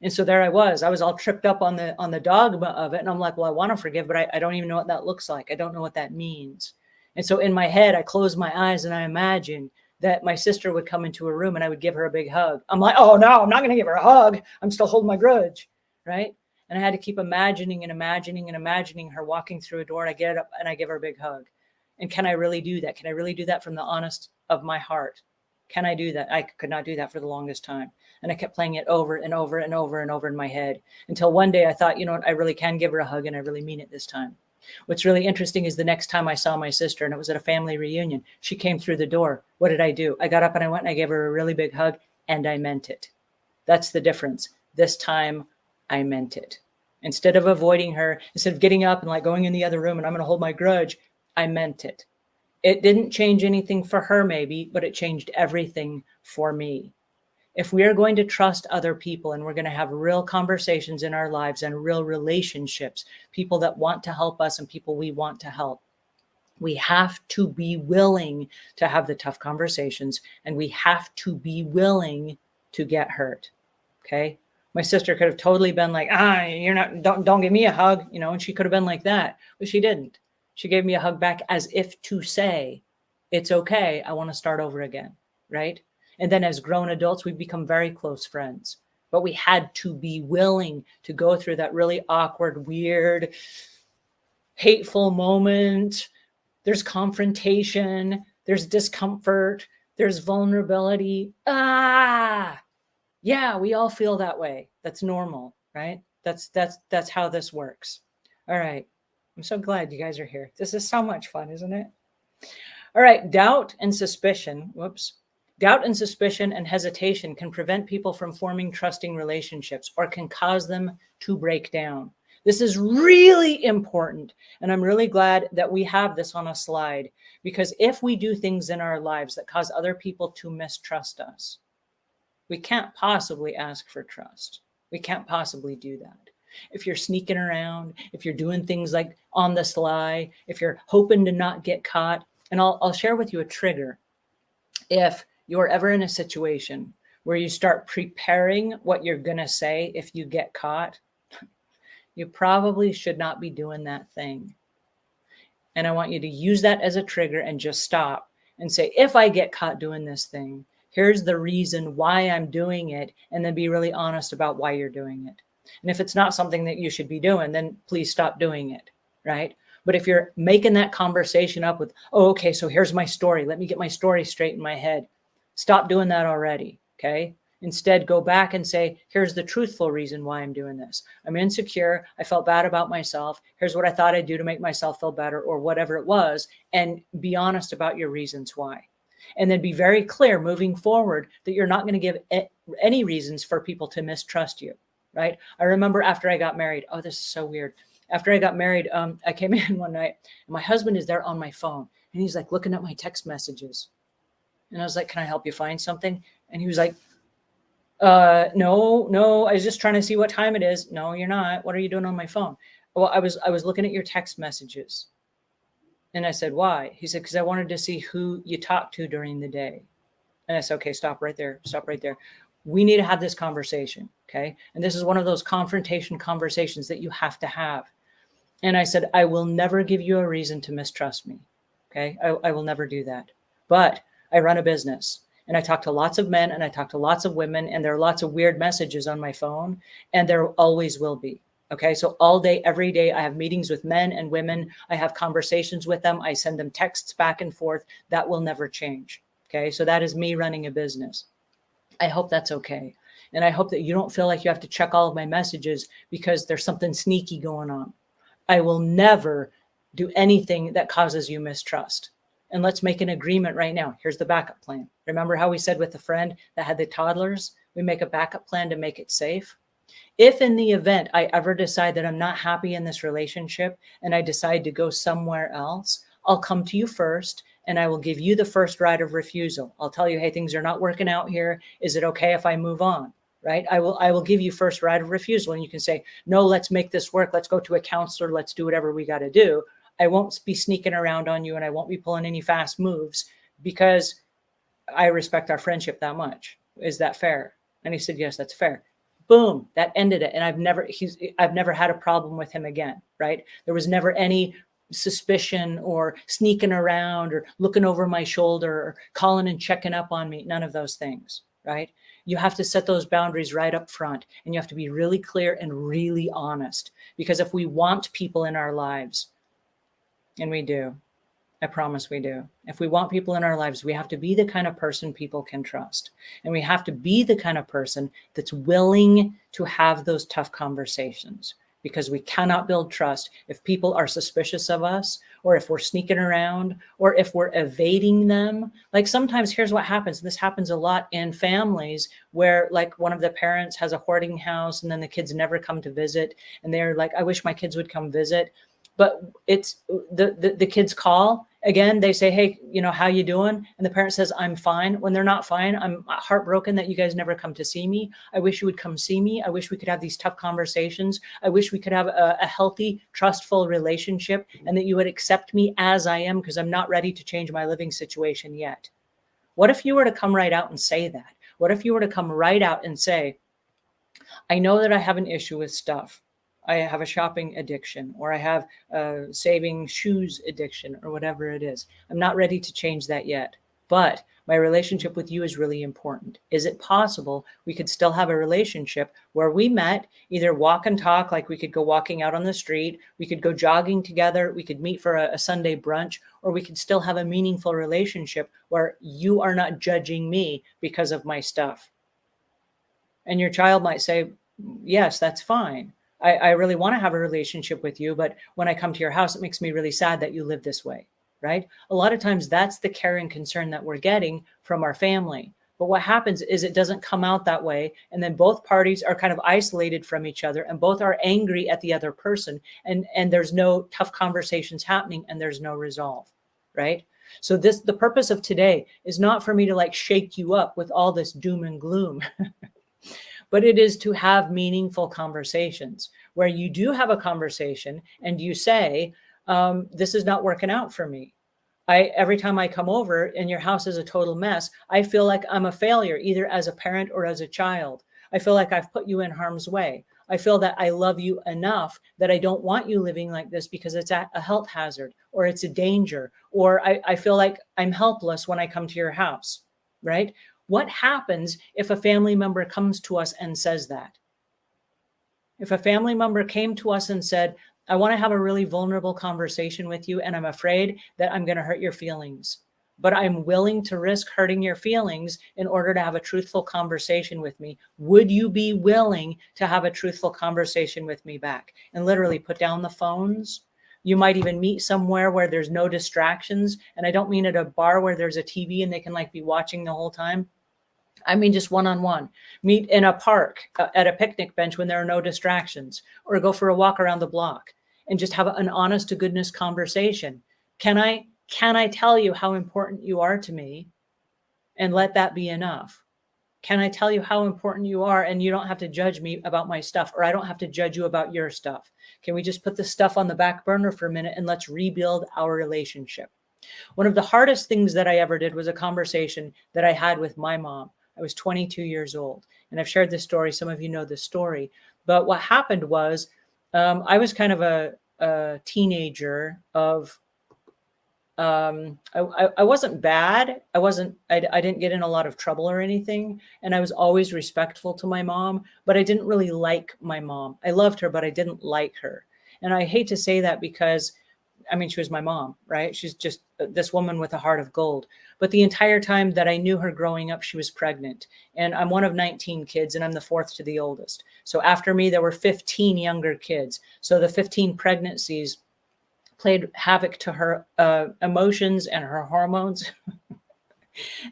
S1: And so there I was all tripped up on the dogma of it. And I'm like, well, I want to forgive, but I don't even know what that looks like. I don't know what that means. And so in my head, I closed my eyes and I imagined that my sister would come into a room and I would give her a big hug. I'm like, oh no, I'm not going to give her a hug. I'm still holding my grudge. Right. And I had to keep imagining her walking through a door, and I get up and I give her a big hug. And can I really do that? Can I really do that from the honest of my heart? Can I do that? I could not do that for the longest time. And I kept playing it over and over and over and over in my head until one day I thought, you know what, I really can give her a hug and I really mean it this time. What's really interesting is the next time I saw my sister, and it was at a family reunion, she came through the door. What did I do? I got up and I went and I gave her a really big hug, and I meant it. That's the difference. This time I meant it. Instead of avoiding her, instead of getting up and like going in the other room and I'm going to hold my grudge, I meant it. It didn't change anything for her maybe, but it changed everything for me. If we are going to trust other people and we're going to have real conversations in our lives and real relationships, people that want to help us and people we want to help, we have to be willing to have the tough conversations, and we have to be willing to get hurt. Okay. My sister could have totally been like, don't give me a hug, and she could have been like that, but she didn't. She gave me a hug back as if to say, it's okay. I want to start over again. Right. And then as grown adults, we've become very close friends, but we had to be willing to go through that really awkward, weird, hateful moment. There's confrontation, there's discomfort, there's vulnerability. Yeah, we all feel that way. That's normal, right? That's how this works. All right. I'm so glad you guys are here. This is so much fun, isn't it? All right. Doubt and suspicion and hesitation can prevent people from forming trusting relationships or can cause them to break down. This is really important. And I'm really glad that we have this on a slide, because if we do things in our lives that cause other people to mistrust us, we can't possibly ask for trust. We can't possibly do that. If you're sneaking around, if you're doing things like on the sly, if you're hoping to not get caught, and I'll share with you a trigger. If you're ever in a situation where you start preparing what you're going to say if you get caught, you probably should not be doing that thing. And I want you to use that as a trigger and just stop and say, if I get caught doing this thing, here's the reason why I'm doing it, and then be really honest about why you're doing it. And if it's not something that you should be doing, then please stop doing it, right? But if you're making that conversation up with, oh, okay, so here's my story. Let me get my story straight in my head. Stop doing that already, okay? Instead, go back and say, here's the truthful reason why I'm doing this. I'm insecure. I felt bad about myself. Here's what I thought I'd do to make myself feel better, or whatever it was. And be honest about your reasons why. And then be very clear moving forward that you're not going to give any reasons for people to mistrust you, right? I remember after I got married, oh, this is so weird. After I got married, I came in one night and my husband is there on my phone and he's like looking at my text messages. And I was like, can I help you find something? And he was like, no, I was just trying to see what time it is. No, you're not. What are you doing on my phone? Well, I was looking at your text messages. And I said, why? He said, because I wanted to see who you talked to during the day. And I said, okay, stop right there. Stop right there. We need to have this conversation. Okay. And this is one of those confrontation conversations that you have to have. And I said, I will never give you a reason to mistrust me. Okay. I will never do that. But I run a business and I talk to lots of men and I talk to lots of women, and there are lots of weird messages on my phone, and there always will be. Okay. So all day, every day, I have meetings with men and women. I have conversations with them. I send them texts back and forth. That will never change. Okay. So that is me running a business. I hope that's okay. And I hope that you don't feel like you have to check all of my messages because there's something sneaky going on. I will never do anything that causes you mistrust. And let's make an agreement right now. Here's the backup plan. Remember how we said with the friend that had the toddlers, we make a backup plan to make it safe? If in the event I ever decide that I'm not happy in this relationship and I decide to go somewhere else, I'll come to you first and I will give you the first right of refusal. I'll tell you, hey, things are not working out here. Is it okay if I move on? Right? I will give you first right of refusal, and you can say, no, let's make this work. Let's go to a counselor. Let's do whatever we got to do. I won't be sneaking around on you, and I won't be pulling any fast moves because I respect our friendship that much. Is that fair? And he said, yes, that's fair. Boom, that ended it. And I've never had a problem with him again, right? There was never any suspicion or sneaking around or looking over my shoulder or calling and checking up on me. None of those things, right? You have to set those boundaries right up front, and you have to be really clear and really honest, because if we want people in our lives, and we do, I promise we do. If we want people in our lives, we have to be the kind of person people can trust. And we have to be the kind of person that's willing to have those tough conversations, because we cannot build trust if people are suspicious of us, or if we're sneaking around, or if we're evading them. Like sometimes here's what happens. This happens a lot in families where like one of the parents has a hoarding house and then the kids never come to visit. And they're like, I wish my kids would come visit. But it's the kids call again. They say, hey, how you doing? And the parent says, I'm fine. When they're not fine, I'm heartbroken that you guys never come to see me. I wish you would come see me. I wish we could have these tough conversations. I wish we could have a healthy, trustful relationship, and that you would accept me as I am, because I'm not ready to change my living situation yet. What if you were to come right out and say that? What if you were to come right out and say, I know that I have an issue with stuff. I have a shopping addiction, or I have a saving shoes addiction, or whatever it is. I'm not ready to change that yet, but my relationship with you is really important. Is it possible we could still have a relationship where we met, either walk and talk, like we could go walking out on the street, we could go jogging together, we could meet for a Sunday brunch, or we could still have a meaningful relationship where you are not judging me because of my stuff? And your child might say, yes, that's fine. I really want to have a relationship with you, but when I come to your house, it makes me really sad that you live this way, right? A lot of times that's the care and concern that we're getting from our family. But what happens is it doesn't come out that way. And then both parties are kind of isolated from each other, and both are angry at the other person. And there's no tough conversations happening, and there's no resolve, right? So the purpose of today is not for me to like shake you up with all this doom and gloom. But it is to have meaningful conversations where you do have a conversation and you say, this is not working out for me. Every time I come over and your house is a total mess, I feel like I'm a failure, either as a parent or as a child. I feel like I've put you in harm's way. I feel that I love you enough that I don't want you living like this because it's a health hazard, or it's a danger, or I feel like I'm helpless when I come to your house, right? What happens if a family member comes to us and says that? If a family member came to us and said, I want to have a really vulnerable conversation with you, and I'm afraid that I'm going to hurt your feelings, but I'm willing to risk hurting your feelings in order to have a truthful conversation with me. Would you be willing to have a truthful conversation with me back? And literally put down the phones. You might even meet somewhere where there's no distractions. And I don't mean at a bar where there's a TV and they can like be watching the whole time. I mean, just one-on-one. Meet in a park at a picnic bench when there are no distractions, or go for a walk around the block and just have an honest to goodness conversation. Can I tell you how important you are to me, and let that be enough? Can I tell you how important you are, and you don't have to judge me about my stuff, or I don't have to judge you about your stuff? Can we just put the stuff on the back burner for a minute and let's rebuild our relationship? One of the hardest things that I ever did was a conversation that I had with my mom. I was 22 years old, and I've shared this story. Some of you know this story, but what happened was I was kind of a teenager of, I wasn't bad. I didn't get in a lot of trouble or anything. And I was always respectful to my mom, but I didn't really like my mom. I loved her, but I didn't like her. And I hate to say that because I mean, she was my mom, right? She's just this woman with a heart of gold. But the entire time that I knew her growing up, she was pregnant. And I'm one of 19 kids, and I'm the fourth to the oldest. So after me, there were 15 younger kids. So the 15 pregnancies played havoc to her emotions and her hormones.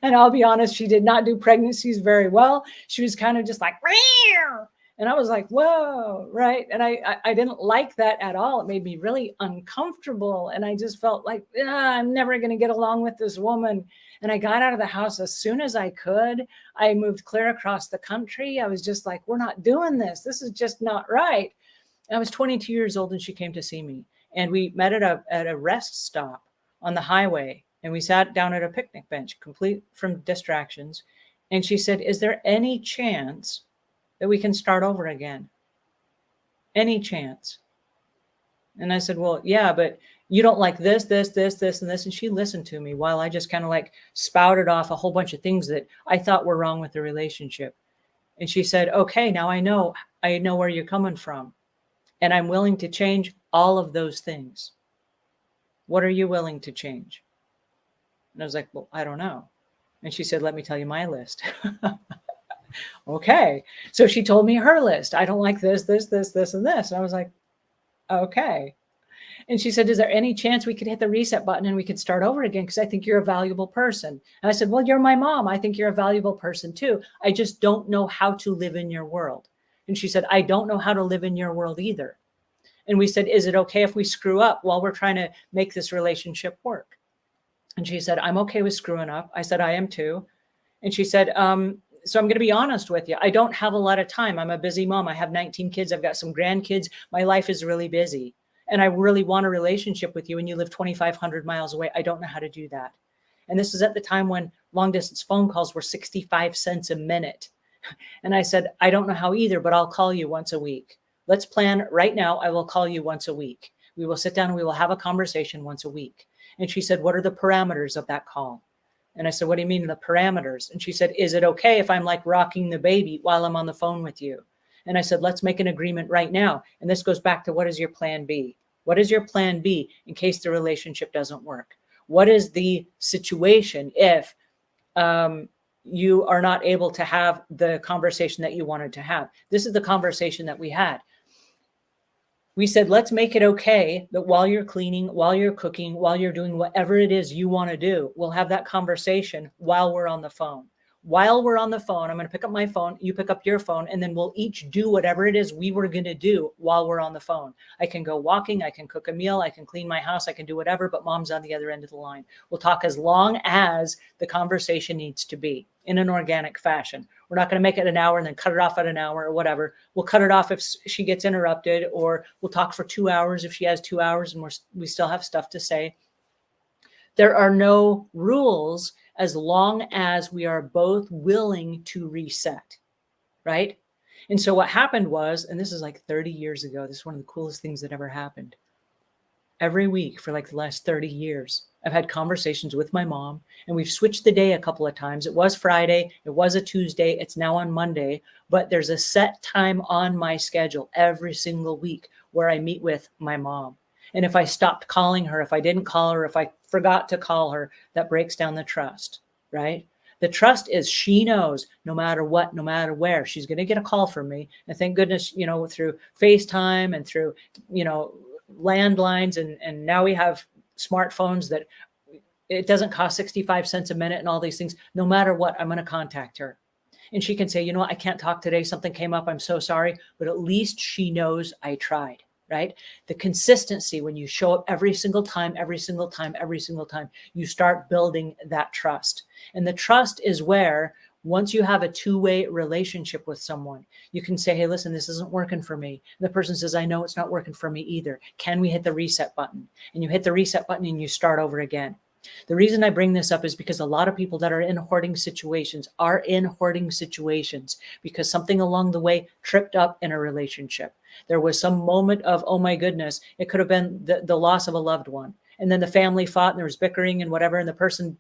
S1: And I'll be honest, she did not do pregnancies very well. She was kind of just like, meow. And I was like, whoa, right? And I didn't like that at all. It made me really uncomfortable. And I just felt like, I'm never going to get along with this woman. And I got out of the house as soon as I could. I moved clear across the country. I was just like, we're not doing this. This is just not right. I was 22 years old and she came to see me. And we met at a rest stop on the highway. And we sat down at a picnic bench, complete from distractions. And she said, is there any chance that we can start over again? Any chance? And I said, well, yeah, but you don't like this, this, this, this, and this. And she listened to me while I just kind of like spouted off a whole bunch of things that I thought were wrong with the relationship. And she said, okay, now I know where you're coming from. And I'm willing to change all of those things. What are you willing to change? And I was like, well, I don't know. And she said, let me tell you my list. Okay. So she told me her list. I don't like this, this, this, this, and this. And I was like, okay. And she said, is there any chance we could hit the reset button and we could start over again? Because I think you're a valuable person. And I said, well, you're my mom. I think you're a valuable person too. I just don't know how to live in your world. And she said, I don't know how to live in your world either. And we said, is it okay if we screw up while we're trying to make this relationship work? And she said, I'm okay with screwing up. I said, I am too. And she said, so I'm going to be honest with you. I don't have a lot of time. I'm a busy mom. I have 19 kids. I've got some grandkids. My life is really busy. And I really want a relationship with you. And you live 2,500 miles away. I don't know how to do that. And this is at the time when long distance phone calls were 65 cents a minute. And I said, I don't know how either, but I'll call you once a week. Let's plan right now. I will call you once a week. We will sit down and we will have a conversation once a week. And she said, what are the parameters of that call? And I said, what do you mean the parameters? And she said, is it okay if I'm like rocking the baby while I'm on the phone with you? And I said, let's make an agreement right now. And this goes back to, what is your plan B? What is your plan B in case the relationship doesn't work? What is the situation if you are not able to have the conversation that you wanted to have? This is the conversation that we had. We said, let's make it okay that while you're cleaning, while you're cooking, while you're doing whatever it is you want to do, we'll have that conversation while we're on the phone. While we're on the phone, I'm going to pick up my phone, you pick up your phone, and then we'll each do whatever it is we were going to do while we're on the phone. I can go walking, I can cook a meal, I can clean my house, I can do whatever, but mom's on the other end of the line. We'll talk as long as the conversation needs to be in an organic fashion. We're not going to make it an hour and then cut it off at an hour or whatever. We'll cut it off if she gets interrupted, or we'll talk for 2 hours if she has 2 hours and we still have stuff to say. There are no rules as long as we are both willing to reset, right? And so what happened was, and this is like 30 years ago, this is one of the coolest things that ever happened. Every week for like the last 30 years, I've had conversations with my mom, and we've switched the day a couple of times. It was Friday, it was a Tuesday, it's now on Monday, but there's a set time on my schedule every single week where I meet with my mom. And if I stopped calling her, if I didn't call her, if I forgot to call her, that breaks down the trust, right? The trust is she knows no matter what, no matter where, she's going to get a call from me. And thank goodness, through FaceTime and through, landlines. And now we have smartphones that it doesn't cost 65 cents a minute and all these things. No matter what, I'm going to contact her. And she can say, you know what, I can't talk today. Something came up. I'm so sorry. But at least she knows I tried. Right? The consistency, when you show up every single time, you start building that trust. And the trust is where, once you have a two-way relationship with someone, you can say, hey, listen, this isn't working for me. And the person says, I know it's not working for me either. Can we hit the reset button? And you hit the reset button and you start over again. The reason I bring this up is because a lot of people that are in hoarding situations because something along the way tripped up in a relationship. There was some moment of, oh my goodness, it could have been the loss of a loved one. And then the family fought and there was bickering and whatever, and the person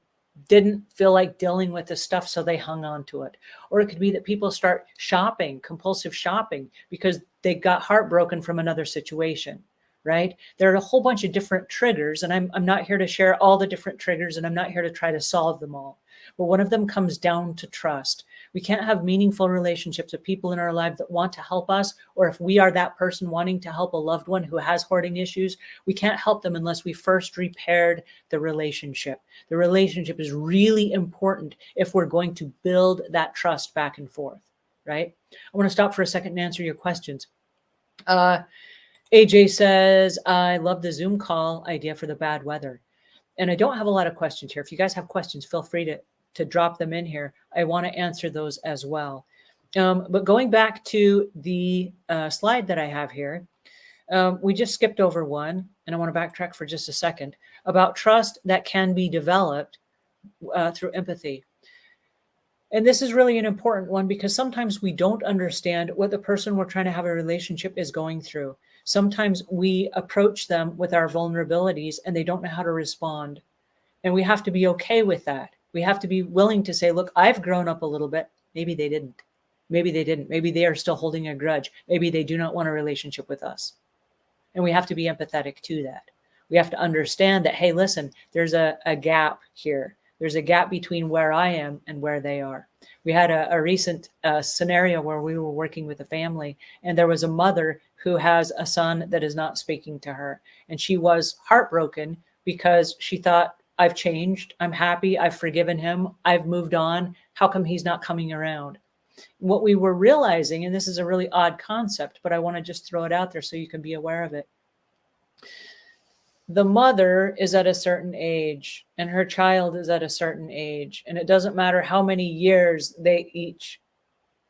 S1: didn't feel like dealing with the stuff, so they hung on to it. Or it could be that people start shopping, compulsive shopping, because they got heartbroken from another situation. Right? There are a whole bunch of different triggers, and I'm not here to share all the different triggers, and I'm not here to try to solve them all. But one of them comes down to trust. We can't have meaningful relationships with people in our lives that want to help us, or if we are that person wanting to help a loved one who has hoarding issues, we can't help them unless we first repaired the relationship. The relationship is really important if we're going to build that trust back and forth, right? I want to stop for a second and answer your questions. AJ says, I love the Zoom call idea for the bad weather. And I don't have a lot of questions here. If you guys have questions, feel free to drop them in here. I want to answer those as well. But going back to the slide that I have here, We just skipped over one, and I want to backtrack for just a second about trust that can be developed through empathy. And this is really an important one because sometimes we don't understand what the person we're trying to have a relationship is going through. Sometimes we approach them with our vulnerabilities and they don't know how to respond. And we have to be okay with that. We have to be willing to say, look, I've grown up a little bit. Maybe they didn't. Maybe they didn't. Maybe they are still holding a grudge. Maybe they do not want a relationship with us. And we have to be empathetic to that. We have to understand that, hey, listen, there's a gap here. There's a gap between where I am and where they are. We had a recent scenario where we were working with a family, and there was a mother who has a son that is not speaking to her. And she was heartbroken because she thought, I've changed. I'm happy. I've forgiven him. I've moved on. How come he's not coming around? What we were realizing, and this is a really odd concept, but I want to just throw it out there so you can be aware of it. The mother is at a certain age and her child is at a certain age. And it doesn't matter how many years they each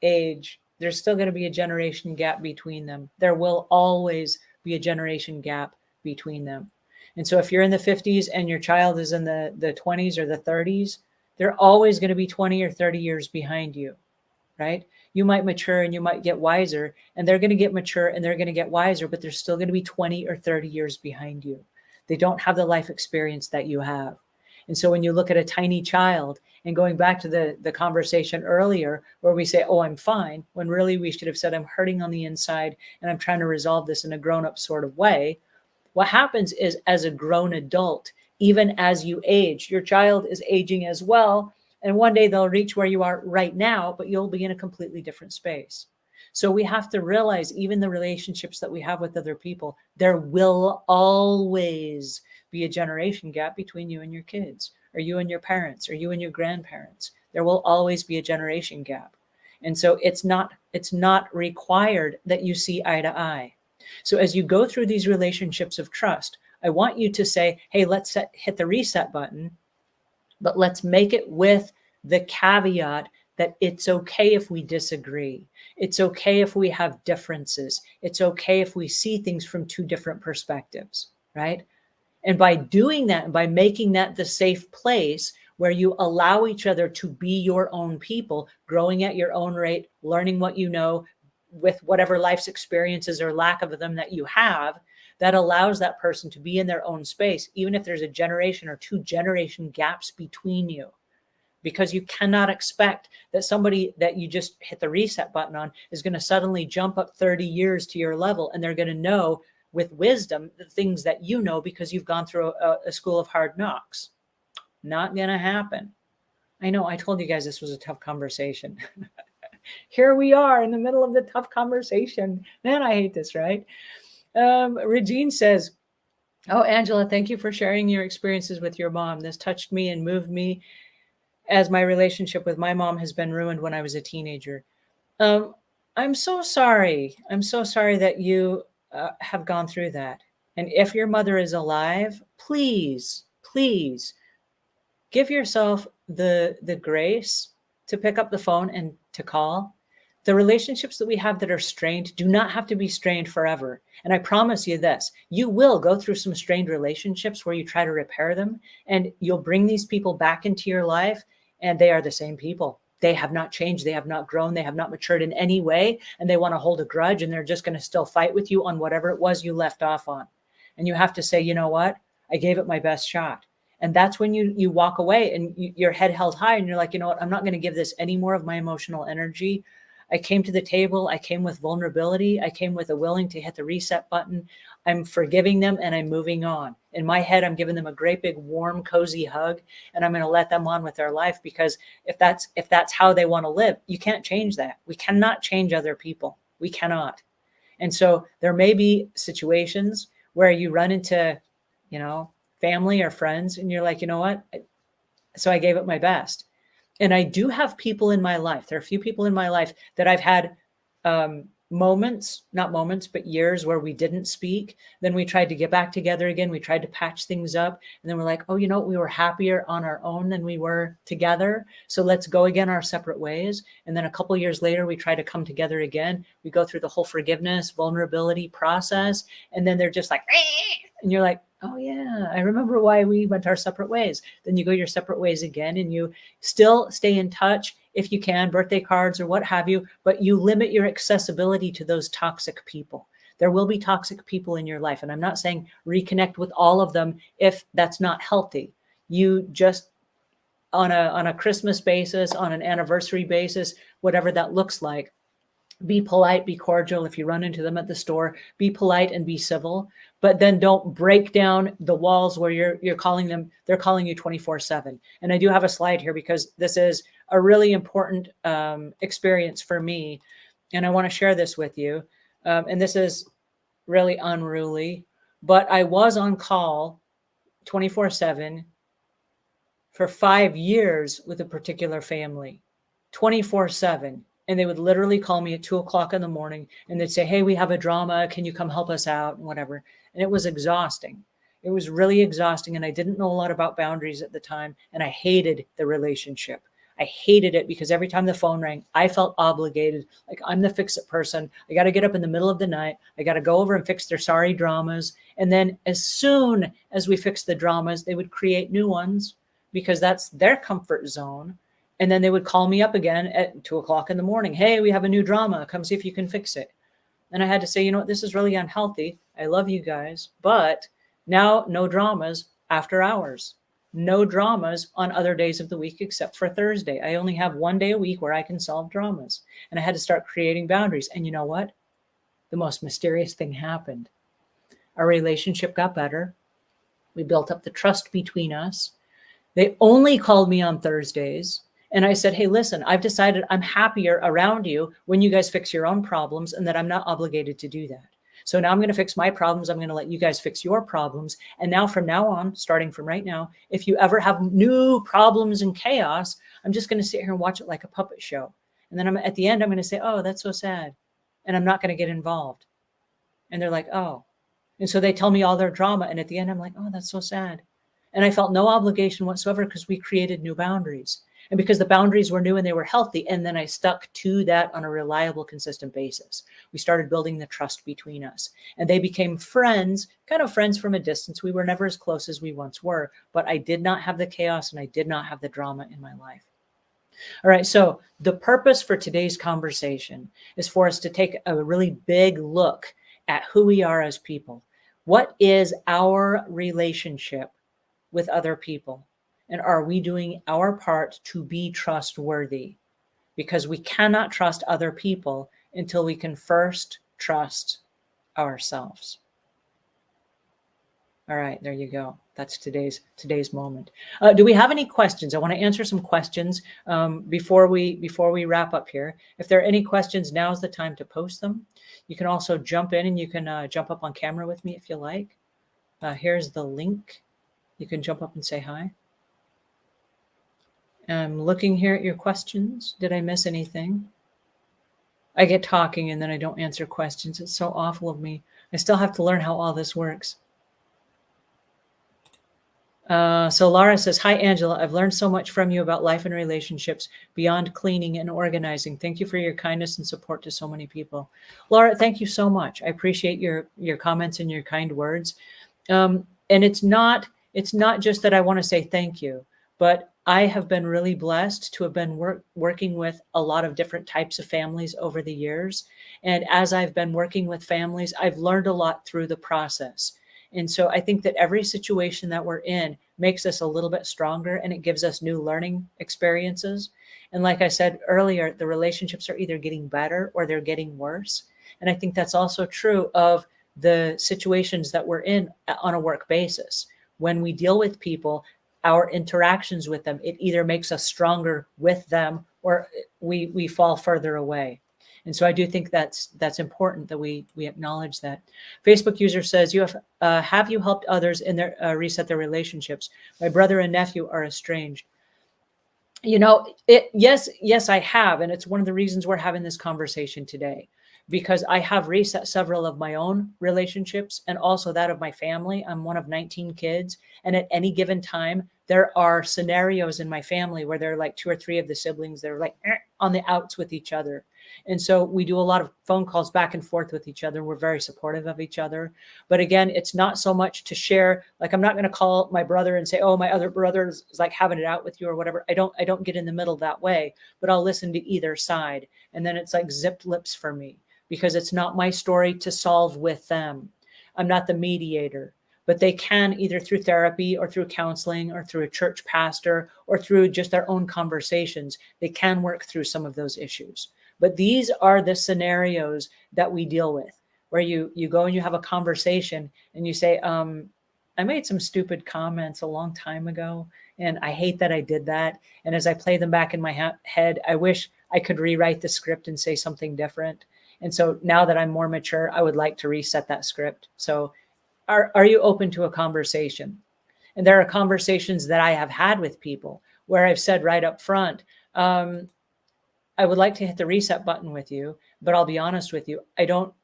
S1: age, there's still going to be a generation gap between them. There will always be a generation gap between them. And so if you're in the 50s and your child is in the 20s or the 30s, they're always going to be 20 or 30 years behind you, right? You might mature and you might get wiser, and they're going to get mature and they're going to get wiser, but they're still going to be 20 or 30 years behind you. They don't have the life experience that you have. And so when you look at a tiny child, and going back to the conversation earlier where we say, oh, I'm fine, when really we should have said, I'm hurting on the inside and I'm trying to resolve this in a grown-up sort of way. What happens is, as a grown adult, even as you age, your child is aging as well. And one day they'll reach where you are right now, but you'll be in a completely different space. So we have to realize, even the relationships that we have with other people, there will always be a generation gap between you and your kids, or you and your parents, or you and your grandparents. There will always be a generation gap. And so it's not required that you see eye to eye. So as you go through these relationships of trust, I want you to say, hey, let's hit the reset button, but let's make it with the caveat that it's okay if we disagree. It's okay if we have differences. It's okay if we see things from two different perspectives, right? And by doing that, and by making that the safe place where you allow each other to be your own people, growing at your own rate, learning what you know with whatever life's experiences or lack of them that you have, that allows that person to be in their own space, even if there's a generation or two generation gaps between you. Because you cannot expect that somebody that you just hit the reset button on is going to suddenly jump up 30 years to your level, and they're going to know with wisdom the things that you know because you've gone through a school of hard knocks. Not going to happen. I know I told you guys this was a tough conversation. Here we are in the middle of the tough conversation. Man, I hate this, right? Regine says, oh, Angela, thank you for sharing your experiences with your mom. This touched me and moved me, as my relationship with my mom has been ruined when I was a teenager. I'm so sorry. I'm so sorry that you have gone through that. And if your mother is alive, please, please give yourself the grace to pick up the phone and to call. The relationships that we have that are strained do not have to be strained forever. And I promise you this, you will go through some strained relationships where you try to repair them, and you'll bring these people back into your life, and they are the same people. They have not changed. They have not grown. They have not matured in any way, and they want to hold a grudge, and they're just going to still fight with you on whatever it was you left off on. And you have to say, you know what? I gave it my best shot. And that's when you walk away and your head held high, and you're like, you know what? I'm not going to give this any more of my emotional energy. I came to the table. I came with vulnerability. I came with a willing to hit the reset button. I'm forgiving them and I'm moving on. In my head, I'm giving them a great big warm, cozy hug, and I'm going to let them on with their life, because if that's how they want to live, you can't change that. We cannot change other people. We cannot. And so there may be situations where you run into, family or friends, and you're like, you know what? So I gave it my best. And I do have people in my life. There are a few people in my life that I've had moments, not moments, but years where we didn't speak. Then we tried to get back together again. We tried to patch things up. And then we're like, oh, you know, we were happier on our own than we were together. So let's go again our separate ways. And then a couple years later, we try to come together again. We go through the whole forgiveness, vulnerability process. And then they're just like, and you're like, oh yeah, I remember why we went our separate ways. Then you go your separate ways again, and you still stay in touch if you can, birthday cards or what have you, but you limit your accessibility to those toxic people. There will be toxic people in your life. And I'm not saying reconnect with all of them if that's not healthy. You just, on a Christmas basis, on an anniversary basis, whatever that looks like, be polite, be cordial. If you run into them at the store, be polite and be civil, but then don't break down the walls where you're calling them, they're calling you 24/7. And I do have a slide here because this is a really important experience for me. And I want to share this with you. And this is really unruly, but I was on call 24/7 for 5 years with a particular family, 24/7. And they would literally call me at 2 o'clock in the morning and they'd say, hey, we have a drama. Can you come help us out? And whatever. And it was exhausting. It was really exhausting. And I didn't know a lot about boundaries at the time. And I hated the relationship. I hated it because every time the phone rang, I felt obligated. Like I'm the fix-it person. I got to get up in the middle of the night. I got to go over and fix their sorry dramas. And then as soon as we fixed the dramas, they would create new ones because that's their comfort zone. And then they would call me up again at 2 o'clock in the morning. Hey, we have a new drama. Come see if you can fix it. And I had to say, you know what? This is really unhealthy. I love you guys, but now no dramas after hours. No dramas on other days of the week except for Thursday. I only have one day a week where I can solve dramas. And I had to start creating boundaries. And you know what? The most mysterious thing happened. Our relationship got better. We built up the trust between us. They only called me on Thursdays. And I said, hey, listen, I've decided I'm happier around you when you guys fix your own problems and that I'm not obligated to do that. So now I'm going to fix my problems. I'm going to let you guys fix your problems. And now from now on, starting from right now, if you ever have new problems and chaos, I'm just going to sit here and watch it like a puppet show. And then at the end, I'm going to say, oh, that's so sad. And I'm not going to get involved. And they're like, oh. And so they tell me all their drama. And at the end, I'm like, oh, that's so sad. And I felt no obligation whatsoever because we created new boundaries. And because the boundaries were new and they were healthy, and then I stuck to that on a reliable, consistent basis. We started building the trust between us. And they became friends, kind of friends from a distance. We were never as close as we once were, but I did not have the chaos and I did not have the drama in my life. All right, so the purpose for today's conversation is for us to take a really big look at who we are as people. What is our relationship with other people? And are we doing our part to be trustworthy? Because we cannot trust other people until we can first trust ourselves. All right, there you go. That's today's moment. Do we have any questions? I want to answer some questions before we wrap up here. If there are any questions, now's the time to post them. You can also jump in and you can jump up on camera with me if you like. Here's the link. You can jump up and say hi. I'm looking here at your questions. Did I miss anything? I get talking and then I don't answer questions. It's so awful of me. I still have to learn how all this works. So Laura says, hi, Angela. I've learned so much from you about life and relationships beyond cleaning and organizing. Thank you for your kindness and support to so many people. Laura, thank you so much. I appreciate your comments and your kind words. And it's not just that I want to say thank you, but I have been really blessed to have been working with a lot of different types of families over the years. And as I've been working with families, I've learned a lot through the process. And so I think that every situation that we're in makes us a little bit stronger and it gives us new learning experiences. And like I said earlier, the relationships are either getting better or they're getting worse. And I think that's also true of the situations that we're in on a work basis. When we deal with people, our interactions with them, it either makes us stronger with them or we fall further away. And so I do think that's important that we acknowledge that. Facebook user says, have you helped others in their reset their relationships? My brother and nephew are estranged. You know, yes, I have. And it's one of the reasons we're having this conversation today, because I have reset several of my own relationships and also that of my family. I'm one of 19 kids. And at any given time, there are scenarios in my family where there are like 2 or 3 of the siblings that are like on the outs with each other. And so we do a lot of phone calls back and forth with each other. We're very supportive of each other. But again, it's not so much to share. Like, I'm not going to call my brother and say, oh, my other brother is like having it out with you or whatever. I don't get in the middle that way, but I'll listen to either side. And then it's like zipped lips for me, because it's not my story to solve with them. I'm not the mediator, but they can, either through therapy or through counseling or through a church pastor or through just their own conversations, they can work through some of those issues. But these are the scenarios that we deal with, where you go and you have a conversation and you say, I made some stupid comments a long time ago, and I hate that I did that. And as I play them back in my head, I wish I could rewrite the script and say something different. And so now that I'm more mature, I would like to reset that script. So are you open to a conversation? And there are conversations that I have had with people where I've said right up front, I would like to hit the reset button with you, but I'll be honest with you,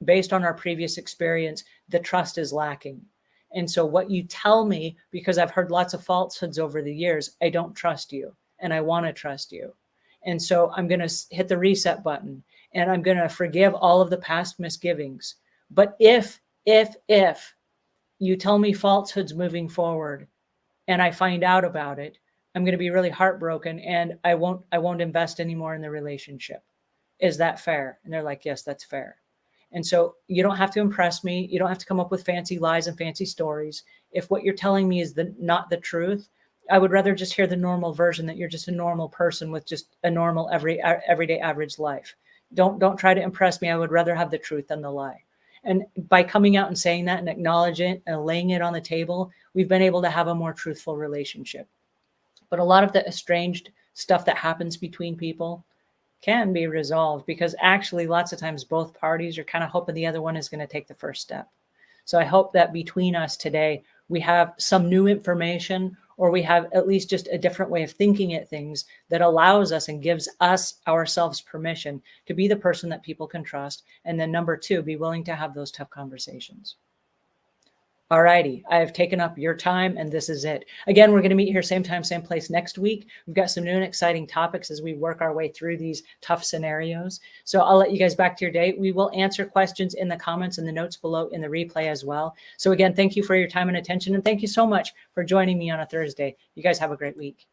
S1: based on our previous experience, the trust is lacking. And so what you tell me, because I've heard lots of falsehoods over the years, I don't trust you and I want to trust you. And so I'm going to hit the reset button and I'm going to forgive all of the past misgivings. But if you tell me falsehoods moving forward and I find out about it, I'm going to be really heartbroken and I won't invest anymore in the relationship. Is that fair? And they're like, yes, that's fair. And so you don't have to impress me. You don't have to come up with fancy lies and fancy stories. If what you're telling me is not the truth, I would rather just hear the normal version, that you're just a normal person with just a normal everyday average life. Don't try to impress me. I would rather have the truth than the lie. And by coming out and saying that and acknowledging it and laying it on the table, we've been able to have a more truthful relationship. But a lot of the estranged stuff that happens between people can be resolved, because actually lots of times both parties are kind of hoping the other one is going to take the first step. So I hope that between us today, we have some new information, or we have at least just a different way of thinking at things that allows us and gives us ourselves permission to be the person that people can trust. And then number 2, be willing to have those tough conversations. All righty, I have taken up your time and this is it. Again, we're going to meet here same time, same place next week. We've got some new and exciting topics as we work our way through these tough scenarios. So I'll let you guys back to your day. We will answer questions in the comments and the notes below in the replay as well. So again, thank you for your time and attention. And thank you so much for joining me on a Thursday. You guys have a great week.